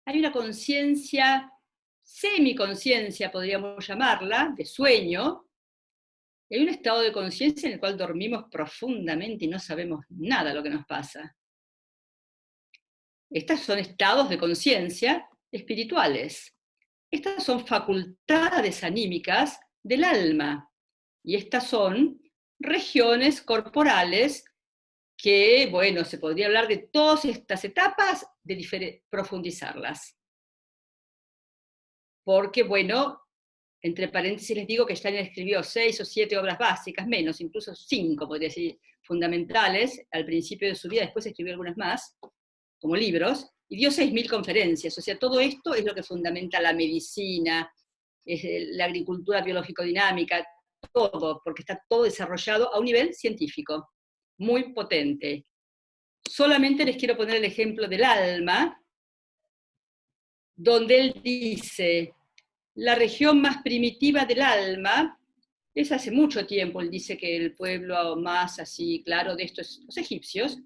hay una conciencia, semiconciencia podríamos llamarla, de sueño, y hay un estado de conciencia en el cual dormimos profundamente y no sabemos nada de lo que nos pasa. Estos son estados de conciencia espirituales. Estas son facultades anímicas del alma, y estas son regiones corporales que, bueno, se podría hablar de todas estas etapas, de profundizarlas. Porque, bueno, entre paréntesis les digo que Steiner escribió 6 o 7 obras básicas, menos, incluso 5, podría decir, fundamentales, al principio de su vida, después escribió algunas más, como libros, y dio 6.000 conferencias. O sea, todo esto es lo que fundamenta la medicina, la agricultura biológico-dinámica, todo, porque está todo desarrollado a un nivel científico, muy potente. Solamente les quiero poner el ejemplo del alma, donde él dice, la región más primitiva del alma, es hace mucho tiempo, él dice que el pueblo más así, claro, de estos, los egipcios,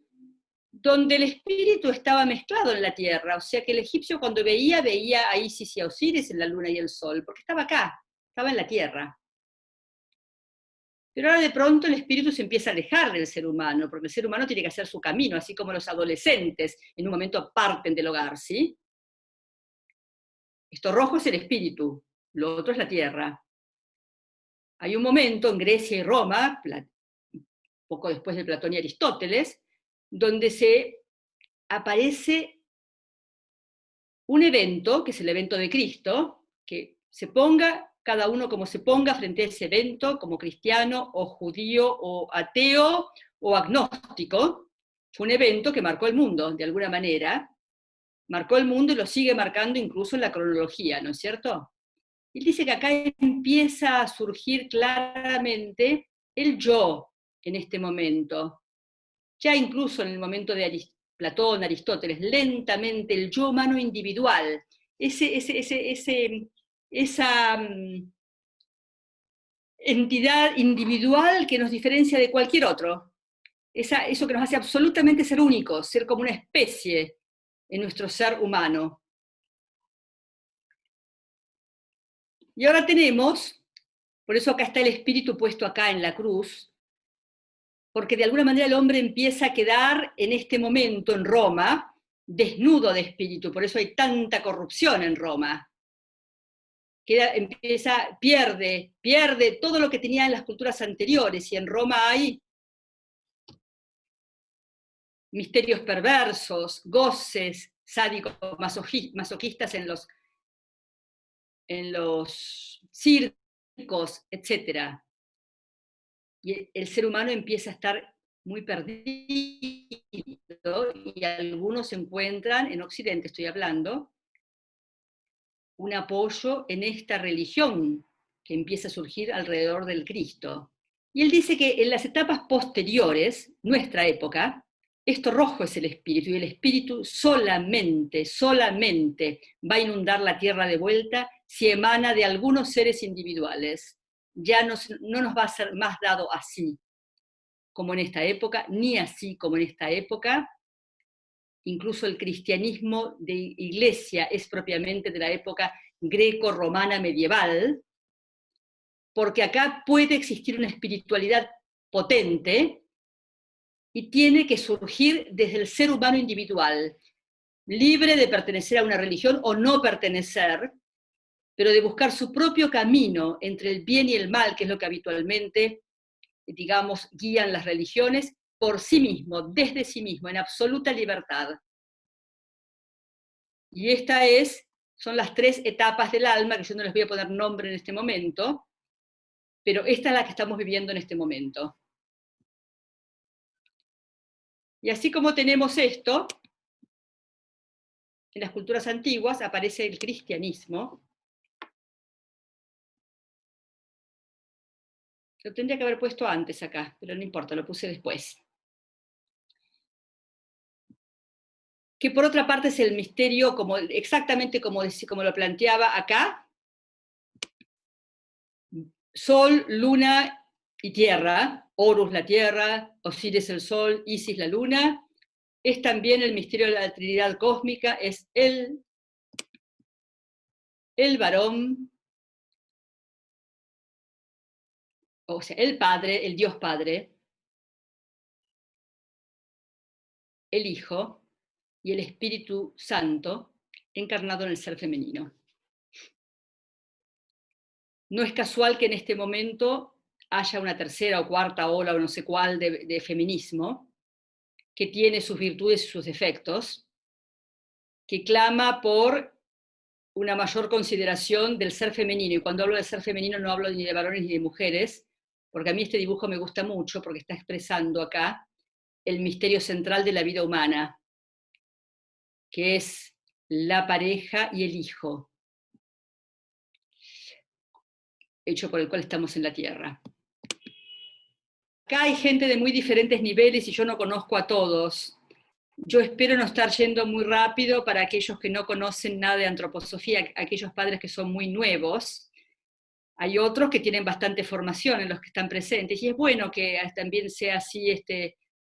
donde el espíritu estaba mezclado en la tierra, o sea que el egipcio cuando veía a Isis y a Osiris en la luna y el sol, porque estaba acá, estaba en la tierra. Pero ahora de pronto el espíritu se empieza a alejar del ser humano, porque el ser humano tiene que hacer su camino, así como los adolescentes en un momento parten del hogar, ¿sí? Esto rojo es el espíritu, lo otro es la tierra. Hay un momento en Grecia y Roma, poco después de Platón y Aristóteles, donde se aparece un evento, que es el evento de Cristo, que se ponga, cada uno como se ponga frente a ese evento, como cristiano, o judío, o ateo, o agnóstico, fue un evento que marcó el mundo, de alguna manera, marcó el mundo y lo sigue marcando incluso en la cronología, ¿no es cierto? Él dice que acá empieza a surgir claramente el yo en este momento. Ya incluso en el momento de Platón, Aristóteles, lentamente el yo humano individual, esa entidad individual que nos diferencia de cualquier otro, eso que nos hace absolutamente ser únicos, ser como una especie en nuestro ser humano. Y ahora tenemos, por eso acá está el espíritu puesto acá en la cruz, porque de alguna manera el hombre empieza a quedar en este momento en Roma desnudo de espíritu, por eso hay tanta corrupción en Roma. Pierde todo lo que tenía en las culturas anteriores, y en Roma hay misterios perversos, goces, sádicos, masoquistas en los circos, etc. Y el ser humano empieza a estar muy perdido, y algunos encuentran, en Occidente estoy hablando, un apoyo en esta religión que empieza a surgir alrededor del Cristo. Y él dice que en las etapas posteriores, nuestra época, esto rojo es el espíritu, y el espíritu solamente va a inundar la tierra de vuelta si emana de algunos seres individuales. Ya no nos va a ser más dado así como en esta época, ni así como en esta época. Incluso el cristianismo de iglesia es propiamente de la época greco-romana medieval, porque acá puede existir una espiritualidad potente y tiene que surgir desde el ser humano individual, libre de pertenecer a una religión o no pertenecer, pero de buscar su propio camino entre el bien y el mal, que es lo que habitualmente, digamos, guían las religiones, por sí mismo, desde sí mismo, en absoluta libertad. Y son las 3 etapas del alma, que yo no les voy a poner nombre en este momento, pero esta es la que estamos viviendo en este momento. Y así como tenemos esto, en las culturas antiguas aparece el cristianismo. Lo tendría que haber puesto antes acá, pero no importa, lo puse después. Que por otra parte es el misterio, exactamente como lo planteaba acá: Sol, Luna y Tierra, Horus la Tierra, Osiris el Sol, Isis la Luna. Es también el misterio de la Trinidad cósmica, es el varón, o sea, el Padre, el Dios Padre, el Hijo y el Espíritu Santo encarnado en el ser femenino. No es casual que en este momento haya una tercera o cuarta ola o no sé cuál de feminismo, que tiene sus virtudes y sus defectos, que clama por una mayor consideración del ser femenino. Y cuando hablo de ser femenino no hablo ni de varones ni de mujeres, porque a mí este dibujo me gusta mucho, porque está expresando acá el misterio central de la vida humana, que es la pareja y el hijo, hecho por el cual estamos en la tierra. Acá hay gente de muy diferentes niveles y yo no conozco a todos. Yo espero no estar yendo muy rápido para aquellos que no conocen nada de antroposofía, aquellos padres que son muy nuevos. Hay otros que tienen bastante formación en los que están presentes, y es bueno que también sea así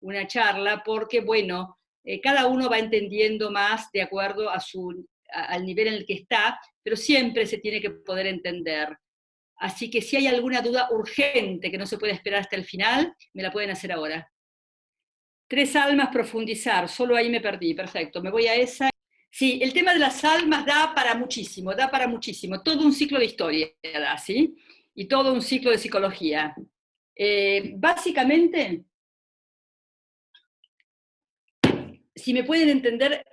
una charla, porque bueno, cada uno va entendiendo más de acuerdo al nivel en el que está, pero siempre se tiene que poder entender. Así que si hay alguna duda urgente que no se puede esperar hasta el final, me la pueden hacer ahora. 3 almas, profundizar, solo ahí me perdí, perfecto, me voy a esa. Sí, el tema de las almas da para muchísimo, todo un ciclo de historia da, ¿sí? Y todo un ciclo de psicología. Básicamente, si me pueden entender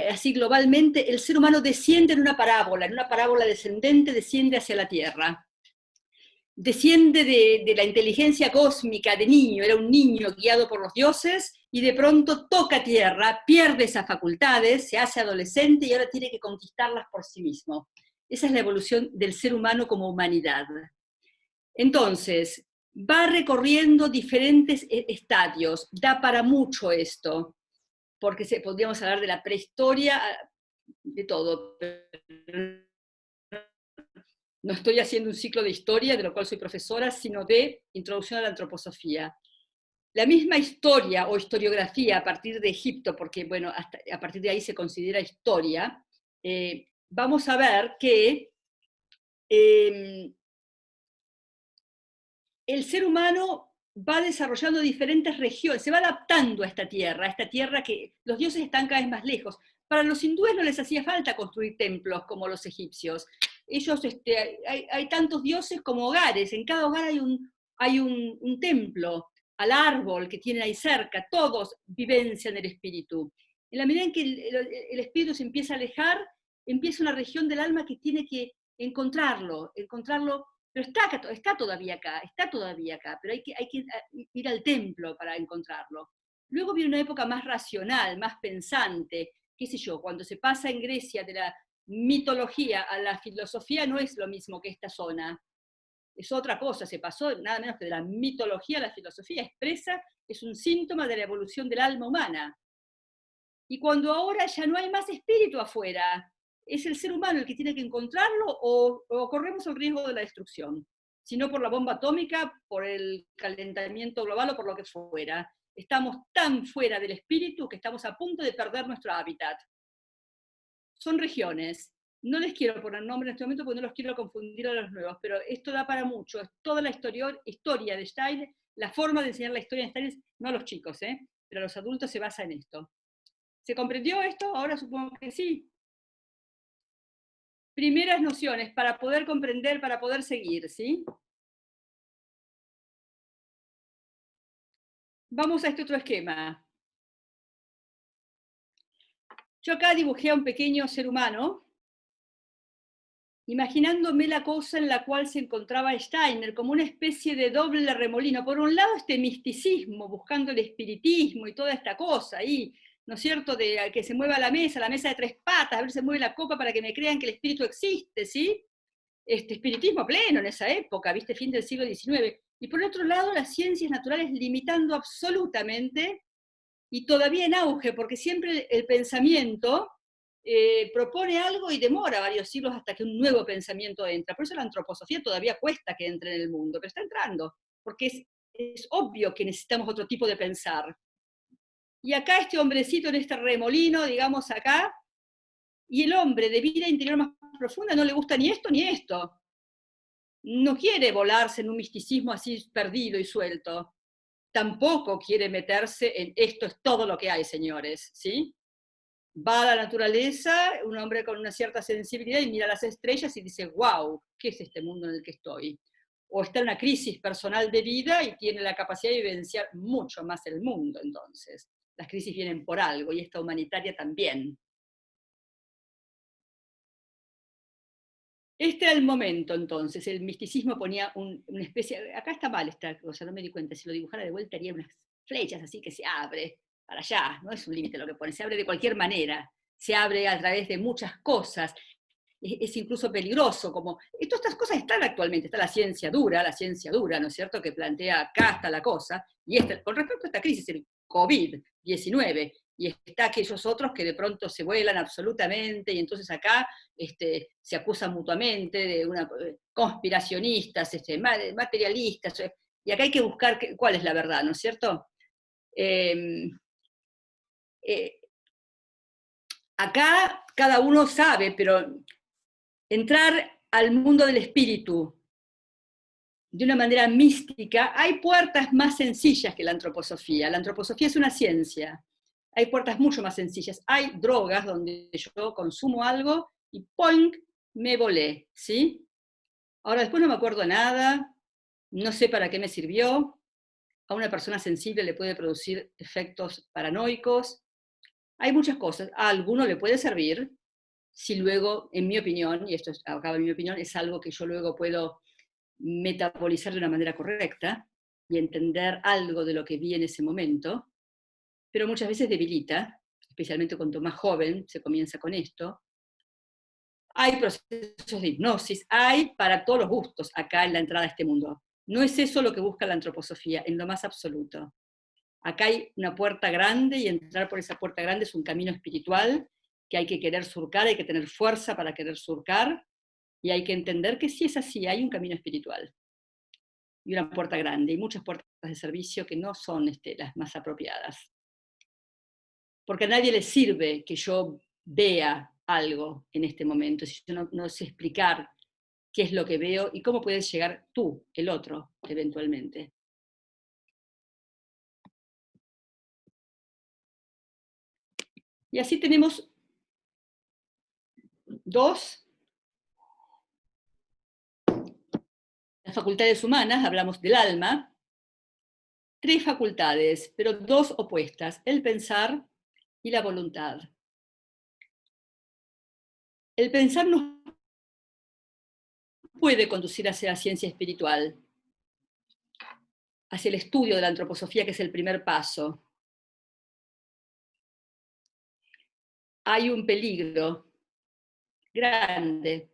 así globalmente, el ser humano desciende en una parábola descendente desciende hacia la Tierra. Desciende de la inteligencia cósmica de niño, era un niño guiado por los dioses, y de pronto toca tierra, pierde esas facultades, se hace adolescente y ahora tiene que conquistarlas por sí mismo. Esa es la evolución del ser humano como humanidad. Entonces, va recorriendo diferentes estadios, da para mucho esto, porque podríamos hablar de la prehistoria, de todo. No estoy haciendo un ciclo de historia, de lo cual soy profesora, sino de introducción a la antroposofía. La misma historia o historiografía a partir de Egipto, porque bueno, a partir de ahí se considera historia, vamos a ver que el ser humano va desarrollando diferentes regiones, se va adaptando a esta tierra que los dioses están cada vez más lejos. Para los hindúes no les hacía falta construir templos como los egipcios. Ellos, hay tantos dioses como hogares, en cada hogar hay un templo, al árbol que tienen ahí cerca, todos vivencian el espíritu. En la medida en que el espíritu se empieza a alejar, empieza una región del alma que tiene que encontrarlo, pero está todavía acá, pero hay que ir al templo para encontrarlo. Luego viene una época más racional, más pensante, qué sé yo, cuando se pasa en Grecia de la mitología a la filosofía no es lo mismo que esta zona, es otra cosa, se pasó nada menos que de la mitología a la filosofía expresa, es un síntoma de la evolución del alma humana. Y cuando ahora ya no hay más espíritu afuera, ¿es el ser humano el que tiene que encontrarlo o corremos el riesgo de la destrucción? Si no por la bomba atómica, por el calentamiento global o por lo que fuera. Estamos tan fuera del espíritu que estamos a punto de perder nuestro hábitat. Son regiones. No les quiero poner nombre en este momento porque no los quiero confundir a los nuevos, pero esto da para mucho. Es toda la historia de Steiner, la forma de enseñar la historia de Steiner, no a los chicos, pero a los adultos se basa en esto. ¿Se comprendió esto? Ahora supongo que sí. Primeras nociones para poder comprender, para poder seguir, ¿sí? Vamos a este otro esquema. Yo acá dibujé a un pequeño ser humano, imaginándome la cosa en la cual se encontraba Steiner, como una especie de doble remolino. Por un lado, este misticismo, buscando el espiritismo y toda esta cosa ahí, ¿no es cierto?, de que se mueva la mesa de tres patas, a ver si se mueve la copa para que me crean que el espíritu existe, ¿sí? Espiritismo pleno en esa época, ¿viste? Fin del siglo XIX. Y por otro lado, las ciencias naturales limitando absolutamente, y todavía en auge, porque siempre el pensamiento propone algo y demora varios siglos hasta que un nuevo pensamiento entra. Por eso la antroposofía todavía cuesta que entre en el mundo, pero está entrando, porque es obvio que necesitamos otro tipo de pensar. Y acá este hombrecito en este remolino, digamos acá, y el hombre de vida interior más profunda no le gusta ni esto ni esto. No quiere volarse en un misticismo así perdido y suelto. Tampoco quiere meterse en esto es todo lo que hay, señores, ¿sí? Va a la naturaleza, un hombre con una cierta sensibilidad y mira las estrellas y dice, wow, ¿qué es este mundo en el que estoy? O está en una crisis personal de vida y tiene la capacidad de vivenciar mucho más el mundo, entonces. Las crisis vienen por algo y esta humanitaria también. Este era el momento, entonces, el misticismo ponía una especie, acá está mal esta cosa, no me di cuenta, si lo dibujara de vuelta haría unas flechas así que se abre para allá, no es un límite lo que pone, se abre de cualquier manera, se abre a través de muchas cosas, es incluso peligroso, como, y todas estas cosas están actualmente, está la ciencia dura, ¿no es cierto?, que plantea acá está la cosa, y con respecto a esta crisis, el COVID-19, y está aquellos otros que de pronto se vuelan absolutamente, y entonces acá se acusan mutuamente de conspiracionistas, materialistas, y acá hay que buscar cuál es la verdad, ¿no es cierto? Acá cada uno sabe, pero entrar al mundo del espíritu de una manera mística, hay puertas más sencillas que la antroposofía. La antroposofía es una ciencia. Hay puertas mucho más sencillas. Hay drogas donde yo consumo algo y ¡poing! Me volé, ¿sí? Ahora después no me acuerdo nada, no sé para qué me sirvió. A una persona sensible le puede producir efectos paranoicos. Hay muchas cosas. A alguno le puede servir, si luego, en mi opinión, y esto acaba en mi opinión, es algo que yo luego puedo metabolizar de una manera correcta y entender algo de lo que vi en ese momento, pero muchas veces debilita, especialmente cuanto más joven se comienza con esto. Hay procesos de hipnosis, hay para todos los gustos acá en la entrada a este mundo. No es eso lo que busca la antroposofía, en lo más absoluto. Acá hay una puerta grande y entrar por esa puerta grande es un camino espiritual que hay que querer surcar, hay que tener fuerza para querer surcar, y hay que entender que si es así, hay un camino espiritual y una puerta grande, y muchas puertas de servicio que no son las más apropiadas. Porque a nadie le sirve que yo vea algo en este momento, si yo no sé explicar qué es lo que veo y cómo puedes llegar tú, el otro, eventualmente. Y así tenemos las facultades humanas, hablamos del alma, 3 facultades, pero 2 opuestas, el pensar y la voluntad. El pensar nos puede conducir hacia la ciencia espiritual, hacia el estudio de la antroposofía, que es el primer paso. Hay un peligro grande.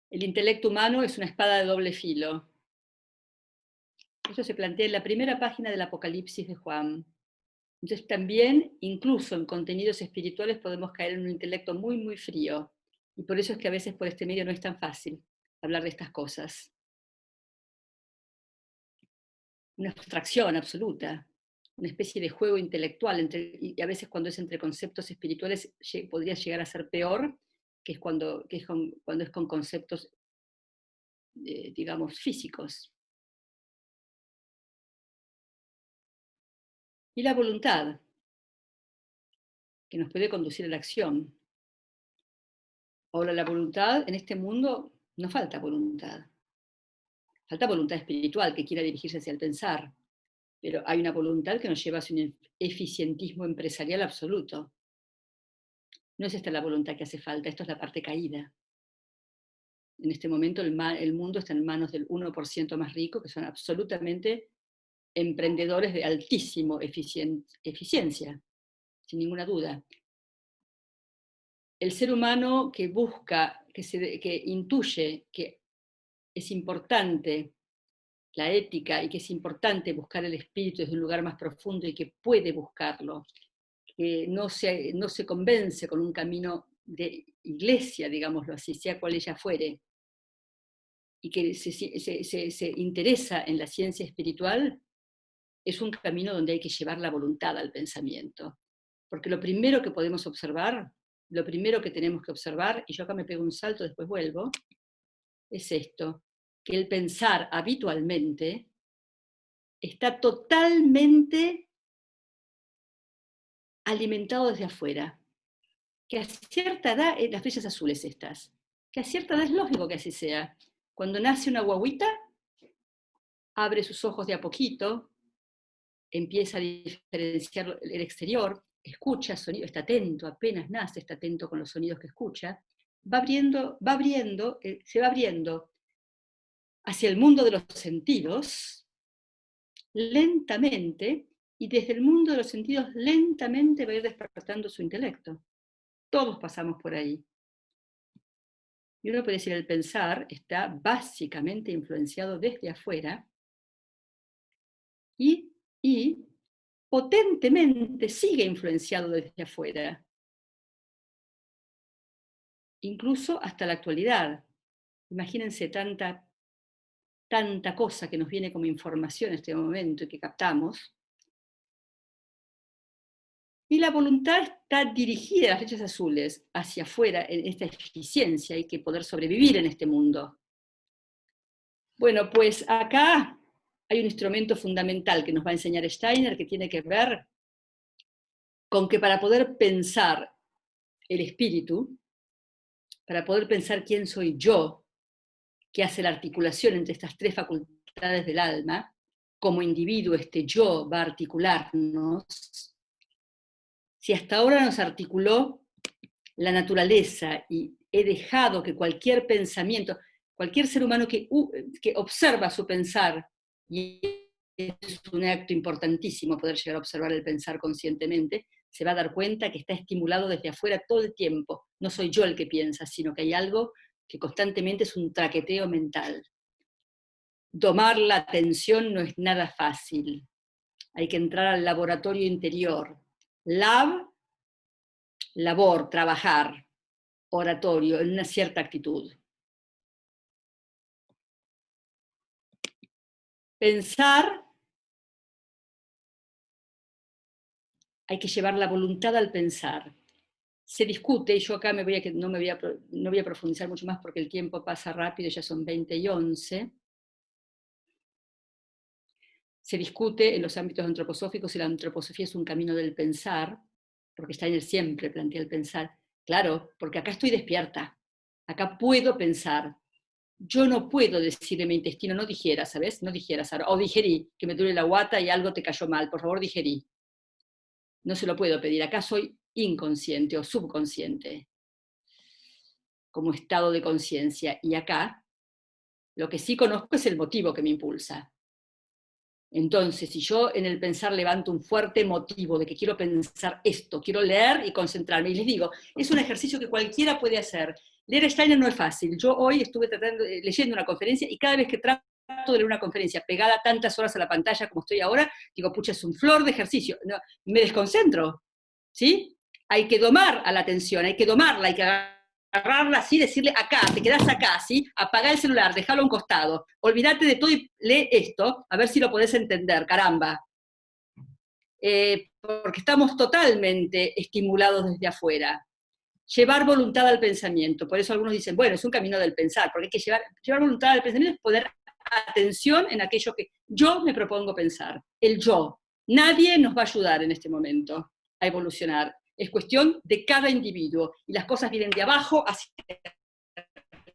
El intelecto humano es una espada de doble filo. Eso se plantea en la primera página del Apocalipsis de Juan. Entonces también, incluso en contenidos espirituales, podemos caer en un intelecto muy, muy frío. Y por eso es que a veces por este medio no es tan fácil hablar de estas cosas. Una abstracción absoluta, una especie de juego intelectual, y a veces cuando es entre conceptos espirituales podría llegar a ser peor, que es cuando es con conceptos, digamos, físicos. Y la voluntad, que nos puede conducir a la acción. Ahora, la voluntad, en este mundo no falta voluntad. Falta voluntad espiritual que quiera dirigirse hacia el pensar, pero hay una voluntad que nos lleva hacia un eficientismo empresarial absoluto. No es esta la voluntad que hace falta, esto es la parte caída. En este momento el mundo está en manos del 1% más rico, que son absolutamente emprendedores de altísimo eficiencia, sin ninguna duda. El ser humano que busca, que intuye que es importante la ética y que es importante buscar el espíritu desde un lugar más profundo y que puede buscarlo, que no se convence con un camino de iglesia, digámoslo así, sea cual ella fuere, y que se interesa en la ciencia espiritual, es un camino donde hay que llevar la voluntad al pensamiento. Porque lo primero que podemos observar, lo primero que tenemos que observar, y yo acá me pego un salto, después vuelvo, es esto, que el pensar habitualmente está totalmente alimentado desde afuera. Que a cierta edad, las flechas azules estas, que a cierta edad es lógico que así sea. Cuando nace una guaguita, abre sus ojos de a poquito, empieza a diferenciar el exterior, escucha sonido, está atento, apenas nace, está atento con los sonidos que escucha, se va abriendo hacia el mundo de los sentidos, lentamente, y desde el mundo de los sentidos lentamente va a ir despertando su intelecto. Todos pasamos por ahí. Y uno puede decir, el pensar está básicamente influenciado desde afuera y potentemente sigue influenciado desde afuera, incluso hasta la actualidad. Imagínense tanta cosa que nos viene como información en este momento y que captamos. Y la voluntad está dirigida, las flechas azules, hacia afuera, en esta eficiencia, hay que poder sobrevivir en este mundo. Bueno, pues acá hay un instrumento fundamental que nos va a enseñar Steiner, que tiene que ver con que para poder pensar el espíritu, para poder pensar quién soy yo, que hace la articulación entre estas 3 facultades del alma, como individuo este yo va a articularnos, Si hasta ahora nos articuló la naturaleza y he dejado que cualquier pensamiento, cualquier ser humano que observa su pensar, y es un acto importantísimo poder llegar a observar el pensar conscientemente, se va a dar cuenta que está estimulado desde afuera todo el tiempo. No soy yo el que piensa, sino que hay algo que constantemente es un traqueteo mental. Domar la atención no es nada fácil. Hay que entrar al laboratorio interior. Labor, trabajar, oratorio, en una cierta actitud. Pensar, hay que llevar la voluntad al pensar. Se discute, y yo acá no voy a profundizar mucho más porque el tiempo pasa rápido, ya son 20:11. Se discute en los ámbitos antroposóficos si la antroposofía es un camino del pensar, porque Steiner siempre plantea el pensar. Claro, porque acá estoy despierta, acá puedo pensar. Yo no puedo decirle a mi intestino, no digieras, ¿sabes? No digieras, o digerí, que me duele la guata y algo te cayó mal, por favor digerí. No se lo puedo pedir, acá soy inconsciente o subconsciente, como estado de conciencia, y acá lo que sí conozco es el motivo que me impulsa. Entonces, si yo en el pensar levanto un fuerte motivo de que quiero pensar esto, quiero leer y concentrarme, y les digo, es un ejercicio que cualquiera puede hacer. Leer a Steiner no es fácil. Yo hoy estuve leyendo una conferencia y cada vez que trato de leer una conferencia pegada tantas horas a la pantalla como estoy ahora, digo, pucha, es un flor de ejercicio. No, me desconcentro, ¿sí? Hay que domar a la atención, hay que domarla, hay que agarrarla así, decirle acá, te quedás acá, ¿sí? Apagá el celular, déjalo a un costado, olvídate de todo y lee esto, a ver si lo podés entender, caramba. Porque estamos totalmente estimulados desde afuera. Llevar voluntad al pensamiento, por eso algunos dicen, bueno, es un camino del pensar, porque hay que llevar voluntad al pensamiento, es poner atención en aquello que yo me propongo pensar, el yo. Nadie nos va a ayudar en este momento a evolucionar. Es cuestión de cada individuo, y las cosas vienen de abajo hacia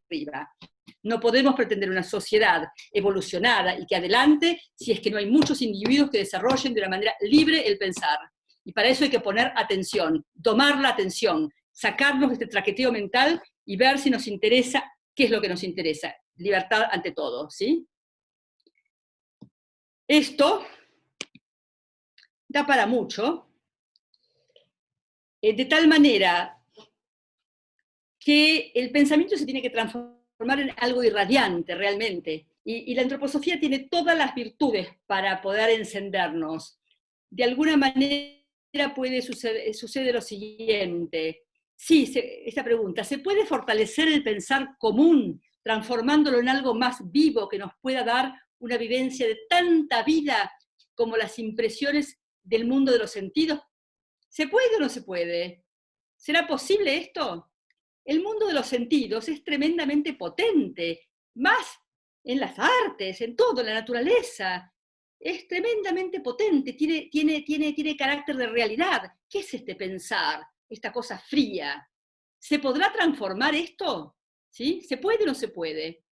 arriba. No podemos pretender una sociedad evolucionada y que adelante si es que no hay muchos individuos que desarrollen de una manera libre el pensar. Y para eso hay que poner atención, tomar la atención, sacarnos de este traqueteo mental y ver si nos interesa, qué es lo que nos interesa. Libertad ante todo, ¿sí? Esto da para mucho, de tal manera que el pensamiento se tiene que transformar en algo irradiante realmente. Y la antroposofía tiene todas las virtudes para poder encendernos. De alguna manera sucede lo siguiente. Sí, esta pregunta, ¿se puede fortalecer el pensar común transformándolo en algo más vivo que nos pueda dar una vivencia de tanta vida como las impresiones del mundo de los sentidos? ¿Se puede o no se puede? ¿Será posible esto? El mundo de los sentidos es tremendamente potente, más en las artes, en todo, en la naturaleza. Es tremendamente potente, tiene carácter de realidad. ¿Qué es este pensar? Esta cosa fría. ¿Se podrá transformar esto? ¿Sí? ¿Se puede o no se puede?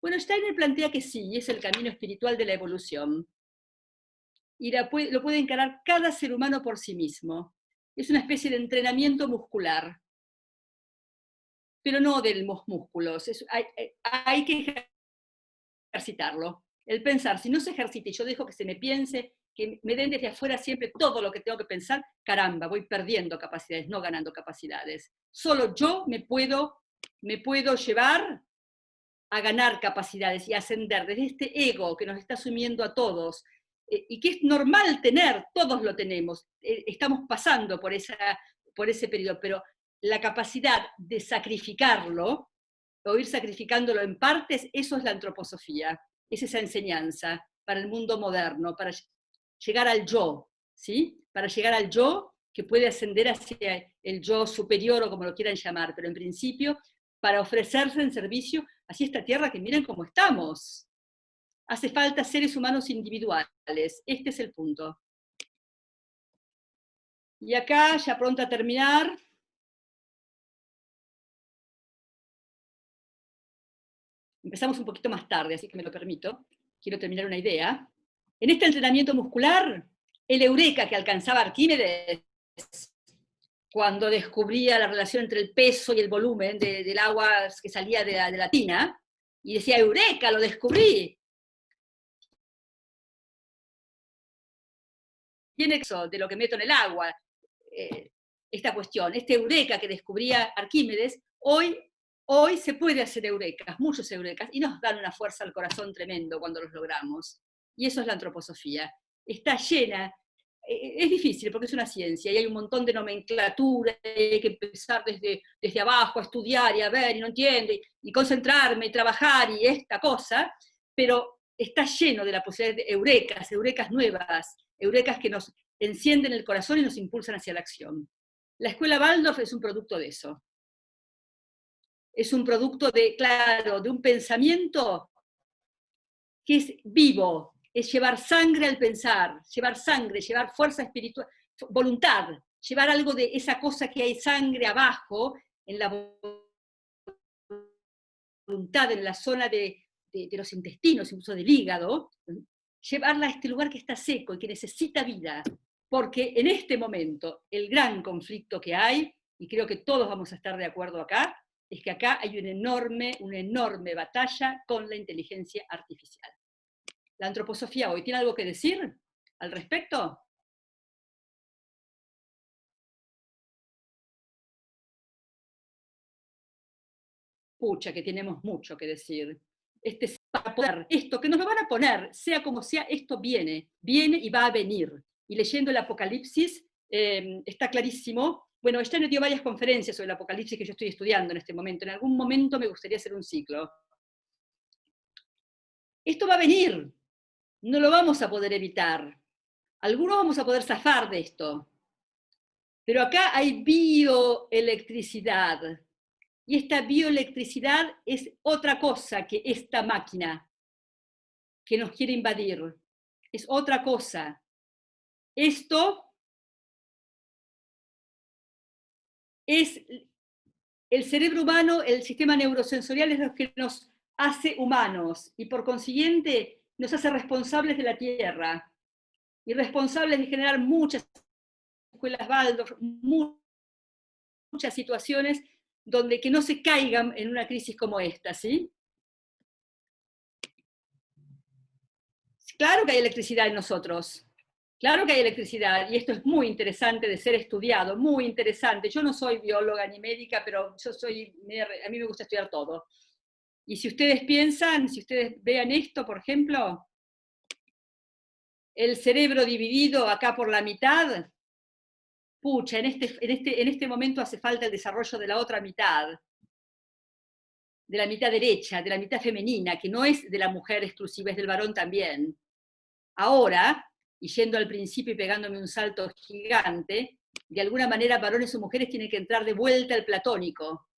Bueno, Steiner plantea que sí, es el camino espiritual de la evolución. Y lo puede encarar cada ser humano por sí mismo. Es una especie de entrenamiento muscular, pero no de los músculos. Hay que ejercitarlo. El pensar, si no se ejercita y yo dejo que se me piense, que me den desde afuera siempre todo lo que tengo que pensar, caramba, voy perdiendo capacidades, no ganando capacidades. Solo yo me puedo llevar a ganar capacidades y ascender desde este ego que nos está sumiendo a todos, y que es normal tener, todos lo tenemos, estamos pasando por ese periodo, pero la capacidad de sacrificarlo, o ir sacrificándolo en partes, eso es la antroposofía, es esa enseñanza para el mundo moderno, para llegar al yo, ¿sí? Para llegar al yo que puede ascender hacia el yo superior o como lo quieran llamar, pero en principio para ofrecerse en servicio hacia esta tierra que miren cómo estamos. Hace falta seres humanos individuales, este es el punto. Y acá, ya pronto a terminar, empezamos un poquito más tarde, así que me lo permito, quiero terminar una idea. En este entrenamiento muscular, el eureka que alcanzaba Arquímedes cuando descubría la relación entre el peso y el volumen del agua que salía de la tina, y decía, ¡eureka, lo descubrí! Tiene eso de lo que meto en el agua, esta cuestión, este eureka que descubría Arquímedes, hoy se puede hacer eurekas, muchos eurekas, y nos dan una fuerza al corazón tremendo cuando los logramos. Y eso es la antroposofía. Está llena, es difícil porque es una ciencia y hay un montón de nomenclatura, hay que empezar desde abajo a estudiar y a ver y no entiendo, y concentrarme y trabajar y esta cosa, pero está lleno de la posibilidad de eurekas nuevas, eurekas que nos encienden el corazón y nos impulsan hacia la acción. La escuela Waldorf es un producto de eso. Es un producto claro, de un pensamiento que es vivo, es llevar sangre al pensar, llevar sangre, llevar fuerza espiritual, voluntad, llevar algo de esa cosa que hay sangre abajo, en la voluntad, en la zona de los intestinos, incluso del hígado, llevarla a este lugar que está seco y que necesita vida, porque en este momento el gran conflicto que hay, y creo que todos vamos a estar de acuerdo acá, es que acá hay una enorme batalla con la inteligencia artificial. ¿La antroposofía hoy tiene algo que decir al respecto? Pucha, que tenemos mucho que decir. Para poder, esto que nos lo van a poner, sea como sea, esto viene y va a venir. Y leyendo el Apocalipsis, está clarísimo. Bueno, esta no dio varias conferencias sobre el Apocalipsis que yo estoy estudiando en este momento. En algún momento me gustaría hacer un ciclo. Esto va a venir. No lo vamos a poder evitar. Algunos vamos a poder zafar de esto. Pero acá hay bioelectricidad. Y esta bioelectricidad es otra cosa que esta máquina que nos quiere invadir. Es otra cosa. Esto es el cerebro humano, el sistema neurosensorial es lo que nos hace humanos y por consiguiente nos hace responsables de la Tierra y responsables de generar muchas escuelas Waldorf, muchas situaciones donde que no se caigan en una crisis como esta, ¿sí? Claro que hay electricidad en nosotros, claro que hay electricidad, y esto es muy interesante de ser estudiado, muy interesante. Yo no soy bióloga ni médica, pero a mí me gusta estudiar todo. Y si ustedes piensan, si ustedes vean esto, por ejemplo, el cerebro dividido acá por la mitad, pucha, en este momento hace falta el desarrollo de la otra mitad, de la mitad derecha, de la mitad femenina, que no es de la mujer exclusiva, es del varón también. Ahora, y yendo al principio y pegándome un salto gigante, de alguna manera varones o mujeres tienen que entrar de vuelta al platónico,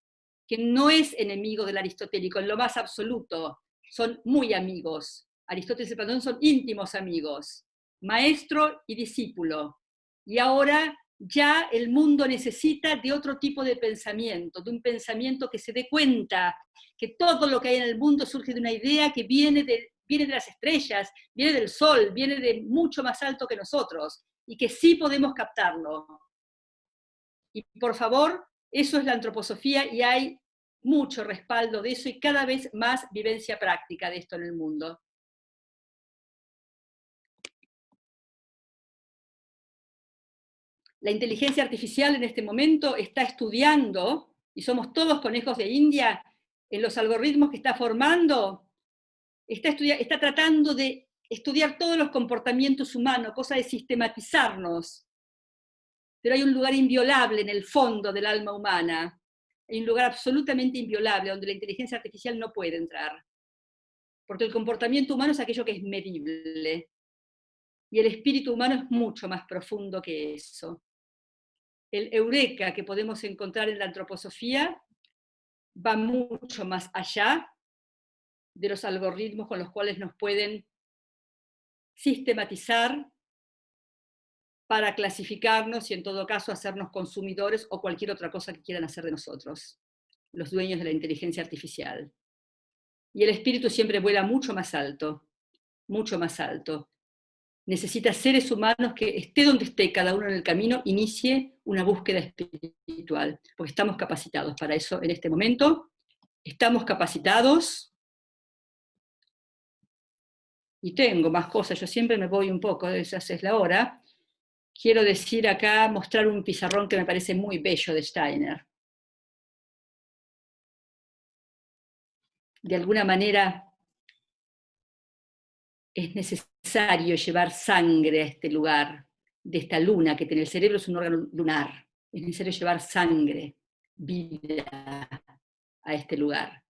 que no es enemigo del aristotélico, en lo más absoluto, son muy amigos. Aristóteles y Platón son íntimos amigos, maestro y discípulo. Y ahora ya el mundo necesita de otro tipo de pensamiento, de un pensamiento que se dé cuenta que todo lo que hay en el mundo surge de una idea que viene de las estrellas, viene del sol, viene de mucho más alto que nosotros, y que sí podemos captarlo. Y por favor, eso es la antroposofía y hay mucho respaldo de eso y cada vez más vivencia práctica de esto en el mundo. La inteligencia artificial en este momento está estudiando, y somos todos conejos de India, en los algoritmos que está formando, está tratando de estudiar todos los comportamientos humanos, cosa de sistematizarnos. Pero hay un lugar inviolable en el fondo del alma humana, hay un lugar absolutamente inviolable donde la inteligencia artificial no puede entrar. Porque el comportamiento humano es aquello que es medible. Y el espíritu humano es mucho más profundo que eso. El eureka que podemos encontrar en la antroposofía va mucho más allá de los algoritmos con los cuales nos pueden sistematizar para clasificarnos y en todo caso hacernos consumidores o cualquier otra cosa que quieran hacer de nosotros, los dueños de la inteligencia artificial. Y el espíritu siempre vuela mucho más alto, mucho más alto. Necesita seres humanos que esté donde esté cada uno en el camino, inicie una búsqueda espiritual, porque estamos capacitados para eso en este momento, estamos capacitados, y tengo más cosas, yo siempre me voy un poco, esa es la hora. Quiero decir acá, mostrar un pizarrón que me parece muy bello de Steiner. De alguna manera es necesario llevar sangre a este lugar, de esta luna que tiene el cerebro, es un órgano lunar. Es necesario llevar sangre, vida a este lugar.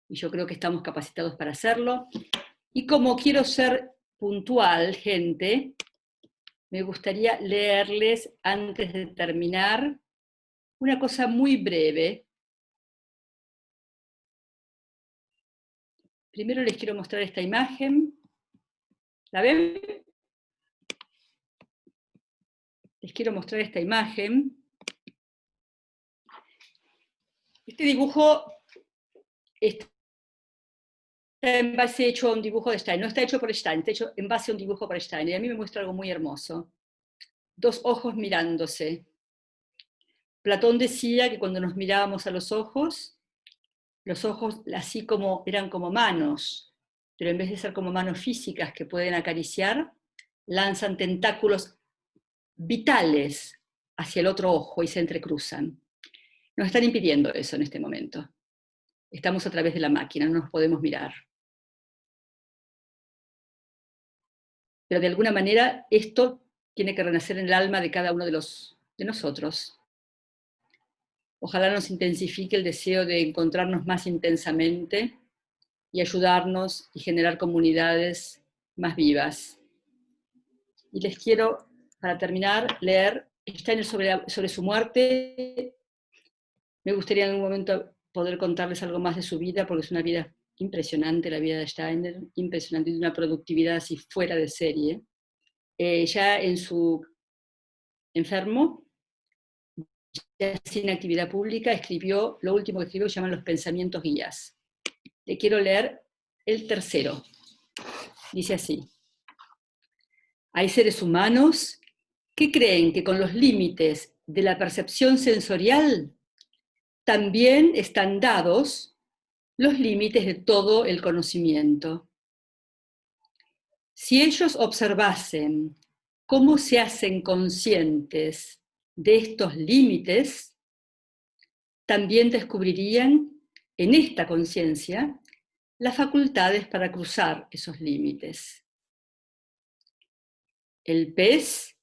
Y yo creo que estamos capacitados para hacerlo. Y como quiero ser puntual, gente, me gustaría leerles, antes de terminar, una cosa muy breve. Primero les quiero mostrar esta imagen. ¿La ven? Les quiero mostrar esta imagen. Este dibujo está en base hecho a un dibujo de Stein. No está hecho por Stein, está hecho en base a un dibujo por Stein. Y a mí me muestra algo muy hermoso. Dos ojos mirándose. Platón decía que cuando nos mirábamos a los ojos así como eran como manos, pero en vez de ser como manos físicas que pueden acariciar, lanzan tentáculos vitales hacia el otro ojo y se entrecruzan. Nos están impidiendo eso en este momento. Estamos a través de la máquina, no nos podemos mirar. Pero de alguna manera esto tiene que renacer en el alma de cada uno de nosotros. Ojalá nos intensifique el deseo de encontrarnos más intensamente y ayudarnos y generar comunidades más vivas. Y les quiero, para terminar, leer Steiner sobre su muerte. Me gustaría en algún momento poder contarles algo más de su vida, porque es una vida impresionante, la vida de Steiner, impresionante, de una productividad así fuera de serie. Ya en su enfermo, ya sin actividad pública, escribió, lo último que escribió se llaman Los pensamientos guías. Le quiero leer el tercero. Dice así: hay seres humanos que creen que con los límites de la percepción sensorial también están dados los límites de todo el conocimiento. Si ellos observasen cómo se hacen conscientes de estos límites, también descubrirían en esta conciencia las facultades para cruzar esos límites. El pez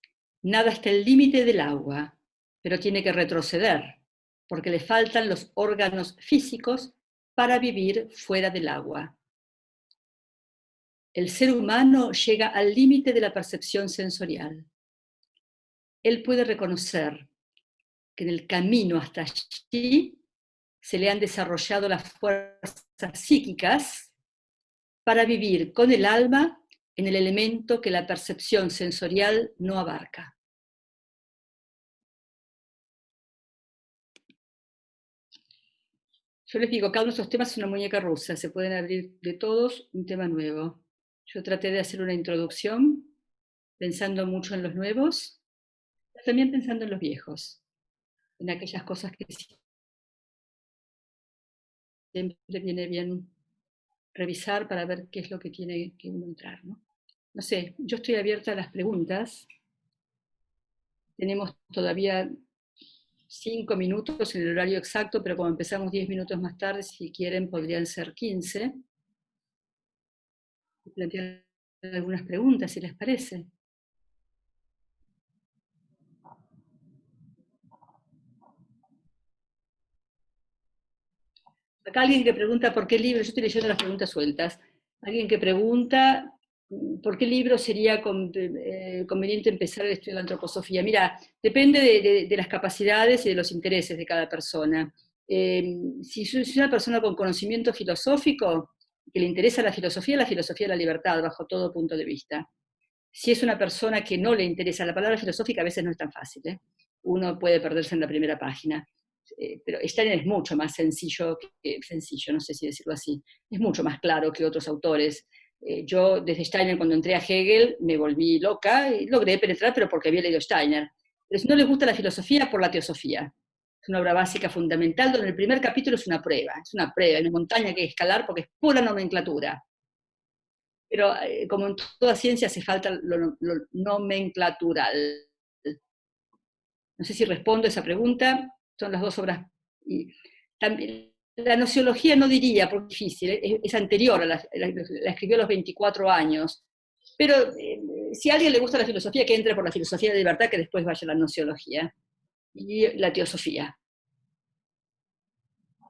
nada hasta el límite del agua, pero tiene que retroceder, porque le faltan los órganos físicos para vivir fuera del agua. El ser humano llega al límite de la percepción sensorial. Él puede reconocer que en el camino hasta allí se le han desarrollado las fuerzas psíquicas para vivir con el alma en el elemento que la percepción sensorial no abarca. Yo les digo, cada uno de estos temas es una muñeca rusa, se pueden abrir de todos un tema nuevo. Yo traté de hacer una introducción pensando mucho en los nuevos, pero también pensando en los viejos, en aquellas cosas que siempre viene bien revisar para ver qué es lo que tiene que uno entrar, ¿no? No sé, yo estoy abierta a las preguntas. Tenemos todavía 5 minutos en el horario exacto, pero como empezamos 10 minutos más tarde, si quieren podrían ser 15. Plantear algunas preguntas, si les parece. Acá alguien que pregunta por qué libro, yo estoy leyendo las preguntas sueltas, alguien que pregunta por qué libro sería conveniente empezar el estudio de la antroposofía. Mira, depende de las capacidades y de los intereses de cada persona. Si es una persona con conocimiento filosófico, que le interesa la filosofía de la libertad, bajo todo punto de vista. Si es una persona que no le interesa, la palabra filosófica a veces no es tan fácil, ¿eh? Uno puede perderse en la primera página. Pero Steiner es mucho más sencillo, no sé si decirlo así, es mucho más claro que otros autores. Yo desde Steiner, cuando entré a Hegel, me volví loca y logré penetrar, pero porque había leído Steiner. Pero si no les gusta la filosofía, por la teosofía. Es una obra básica fundamental, donde el primer capítulo es una prueba, hay una montaña que escalar porque es pura nomenclatura. Pero como en toda ciencia hace falta lo nomenclatural. No sé si respondo a esa pregunta, son las dos obras. Y también, la nociología no diría, porque es difícil, es anterior, la escribió a los 24 años. Pero si a alguien le gusta la filosofía, que entre por la filosofía de libertad, que después vaya a la nociología y la teosofía.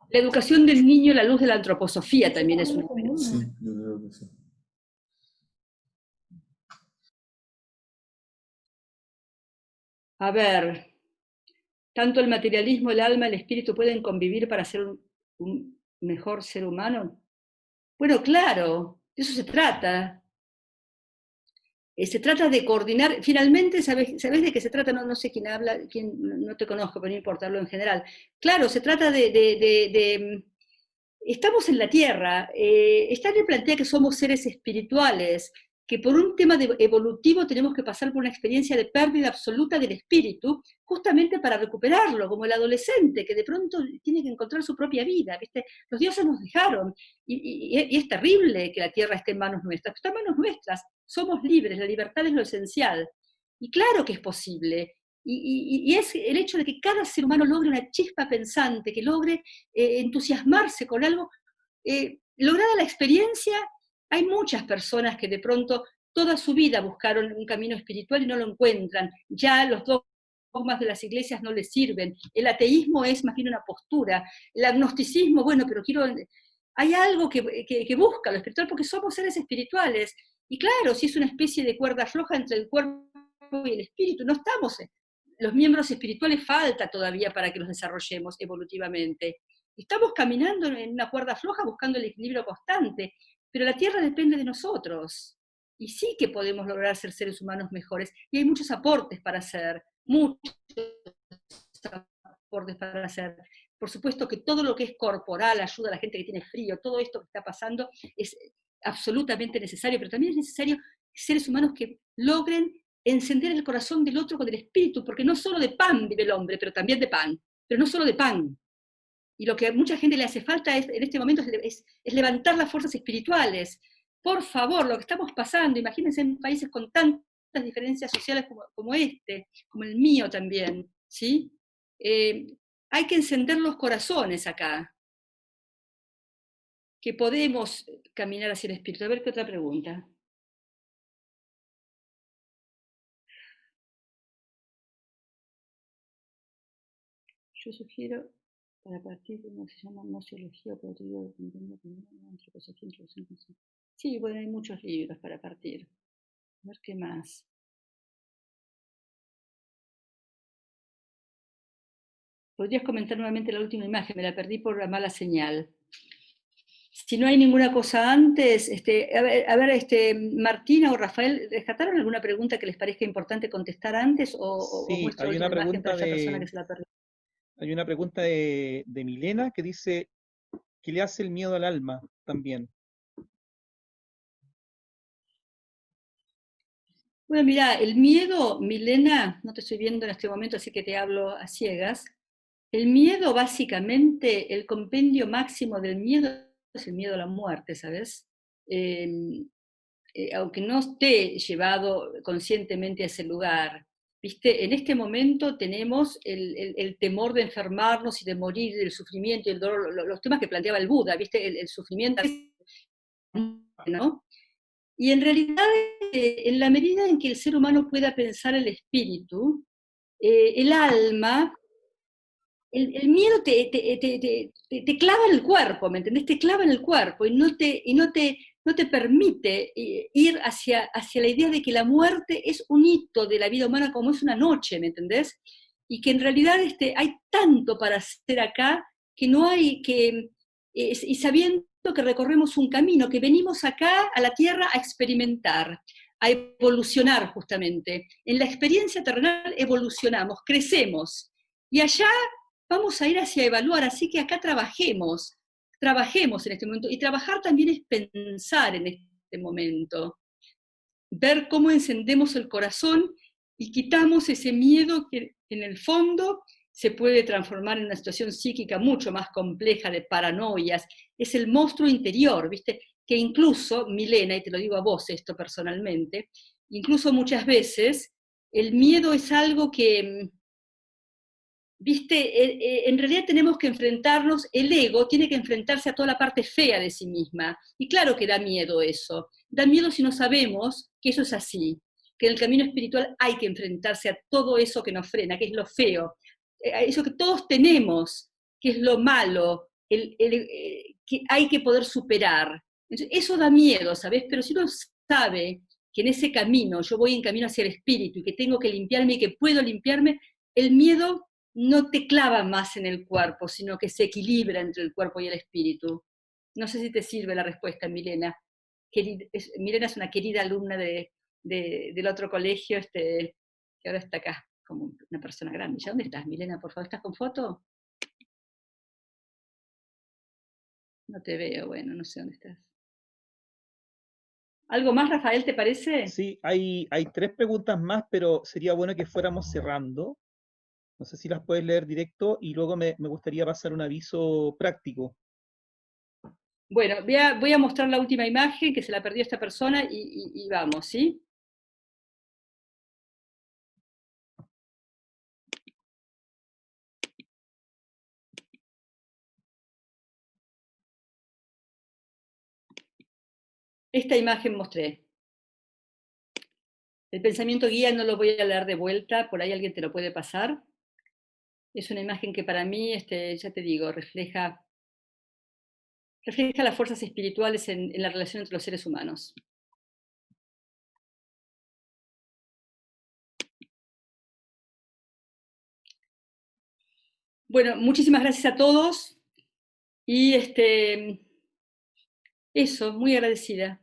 La educación del niño a la luz de la antroposofía también es una...
Sí, yo creo que sí.
A ver, ¿tanto el materialismo, el alma, el espíritu pueden convivir para ser un mejor ser humano? Bueno, claro, de eso se trata. Se trata de coordinar, finalmente, ¿sabés de qué se trata? No sé quién habla, no te conozco, pero no importa, hablo en general. Claro, se trata estamos en la Tierra, Steiner plantea que somos seres espirituales, que por un tema evolutivo tenemos que pasar por una experiencia de pérdida absoluta del espíritu, justamente para recuperarlo, como el adolescente, que de pronto tiene que encontrar su propia vida, ¿viste? Los dioses nos dejaron, y es terrible que la Tierra esté en manos nuestras, está en manos nuestras, somos libres, la libertad es lo esencial, y claro que es posible, y es el hecho de que cada ser humano logre una chispa pensante, que logre entusiasmarse con algo, lograda la experiencia. Hay muchas personas que de pronto toda su vida buscaron un camino espiritual y no lo encuentran. Ya los dogmas de las iglesias no les sirven. El ateísmo es más bien una postura. El agnosticismo, bueno, pero hay algo que busca lo espiritual porque somos seres espirituales. Y claro, si es una especie de cuerda floja entre el cuerpo y el espíritu, no estamos... Los miembros espirituales falta todavía para que los desarrollemos evolutivamente. Estamos caminando en una cuerda floja buscando el equilibrio constante. Pero la Tierra depende de nosotros. Y sí que podemos lograr ser seres humanos mejores. Y hay muchos aportes para hacer. Muchos aportes para hacer. Por supuesto que todo lo que es corporal, ayuda a la gente que tiene frío, todo esto que está pasando es absolutamente necesario, pero también es necesario seres humanos que logren encender el corazón del otro con el espíritu, porque no solo de pan vive el hombre, pero también de pan. Pero no solo de pan. Y lo que a mucha gente le hace falta en este momento es levantar las fuerzas espirituales. Por favor, lo que estamos pasando, imagínense en países con tantas diferencias sociales como este, como el mío también, ¿sí? Hay que encender los corazones acá, que podemos caminar hacia el espíritu. A ver qué otra pregunta. Yo sugiero, para partir de lo que se llama nociología, o teoría de antroposofía, introducción. Sí, bueno, hay muchos libros para partir. A ver qué más. ¿Podrías comentar nuevamente la última imagen? Me la perdí por la mala señal. Si no hay ninguna cosa antes, a ver, Martina o Rafael, ¿rescataron alguna pregunta que les parezca importante contestar antes? ¿O
Sí,
muestro
hay
la
una
última imagen
pregunta
para esa persona que se la perdió?
hay una pregunta de Milena que dice, ¿qué le hace el miedo al alma también?
Bueno, mira, el miedo, Milena, no te estoy viendo en este momento, así que te hablo a ciegas. El miedo, básicamente, el compendio máximo del miedo es el miedo a la muerte, ¿sabes? Aunque no esté llevado conscientemente a ese lugar, ¿viste? En este momento tenemos el temor de enfermarnos y de morir, del sufrimiento y el dolor, los temas que planteaba el Buda, ¿viste? El sufrimiento, ¿no? Y en realidad, en la medida en que el ser humano pueda pensar el espíritu, el alma, el miedo te clava en el cuerpo, ¿me entendés? Te clava en el cuerpo y no te permite ir hacia la idea de que la muerte es un hito de la vida humana como es una noche, ¿me entendés? Y que en realidad hay tanto para hacer acá que no hay que, y sabiendo que recorremos un camino, que venimos acá a la Tierra a experimentar, a evolucionar justamente. En la experiencia terrenal evolucionamos, crecemos. Y allá vamos a ir hacia evaluar, así que acá trabajemos en este momento. Y trabajar también es pensar en este momento. Ver cómo encendemos el corazón y quitamos ese miedo que en el fondo se puede transformar en una situación psíquica mucho más compleja de paranoias. Es el monstruo interior, ¿viste? Que incluso, Milena, y te lo digo a vos esto personalmente, incluso muchas veces el miedo es algo que, viste, en realidad tenemos que enfrentarnos, el ego tiene que enfrentarse a toda la parte fea de sí misma. Y claro que da miedo eso. Da miedo si no sabemos que eso es así, que en el camino espiritual hay que enfrentarse a todo eso que nos frena, que es lo feo, a eso que todos tenemos, que es lo malo, que hay que poder superar. Entonces, eso da miedo, ¿sabes? Pero si uno sabe que en ese camino yo voy en camino hacia el espíritu y que tengo que limpiarme y que puedo limpiarme, el miedo no te clava más en el cuerpo, sino que se equilibra entre el cuerpo y el espíritu. No sé si te sirve la respuesta, Milena. Milena es una querida alumna del otro colegio, que ahora está acá, como una persona grande. ¿Ya dónde estás, Milena? Por favor, ¿estás con foto? No te veo, bueno, no sé dónde estás. ¿Algo más, Rafael, te parece?
Sí, hay 3 preguntas más, pero sería bueno que fuéramos cerrando. No sé si las puedes leer directo y luego me gustaría pasar un aviso práctico.
Bueno, voy a mostrar la última imagen que se la perdió esta persona y vamos, ¿sí? Esta imagen mostré. El pensamiento guía no lo voy a leer de vuelta, por ahí alguien te lo puede pasar. Es una imagen que para mí, ya te digo, refleja las fuerzas espirituales en la relación entre los seres humanos. Bueno, muchísimas gracias a todos y eso, muy agradecida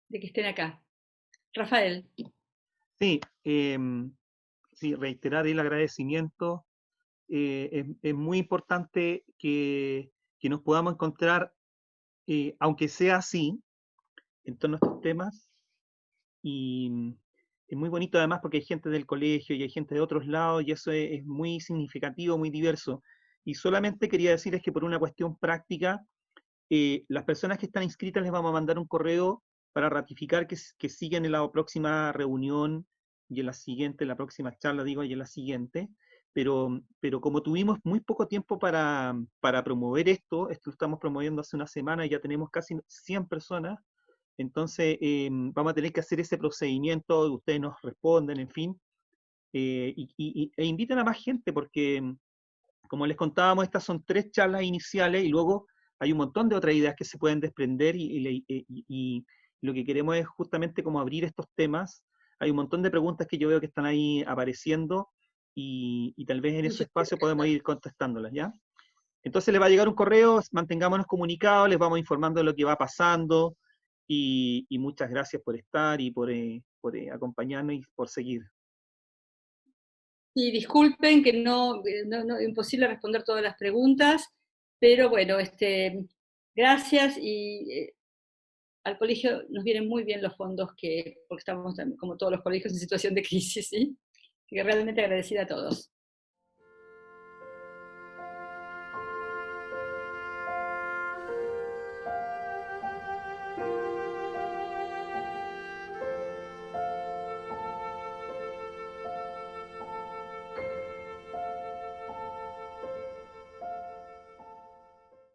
de que estén acá. Rafael.
Sí, sí, reiterar el agradecimiento. Es muy importante que nos podamos encontrar, aunque sea así, en torno a estos temas. Y es muy bonito además porque hay gente del colegio y hay gente de otros lados y eso es muy significativo, muy diverso. Y solamente quería decirles que por una cuestión práctica, las personas que están inscritas les vamos a mandar un correo para ratificar que siguen en la próxima reunión y en la siguiente, en la próxima charla, digo, y en la siguiente. Pero como tuvimos muy poco tiempo para promover esto lo estamos promoviendo hace una semana y ya tenemos casi 100 personas, entonces vamos a tener que hacer ese procedimiento, ustedes nos responden, en fin, e inviten a más gente porque como les contábamos, estas son 3 charlas iniciales y luego hay un montón de otras ideas que se pueden desprender y lo que queremos es justamente como abrir estos temas. Hay un montón de preguntas que yo veo que están ahí apareciendo y tal vez en ese espacio podemos ir contestándolas, ¿ya? Entonces les va a llegar un correo, mantengámonos comunicados, les vamos informando de lo que va pasando y muchas gracias por estar y por acompañarnos y por seguir.
Y disculpen que no, imposible responder todas las preguntas, pero bueno, gracias y al colegio nos vienen muy bien los fondos porque estamos, como todos los colegios, en situación de crisis, ¿sí? Así que realmente agradecida a todos.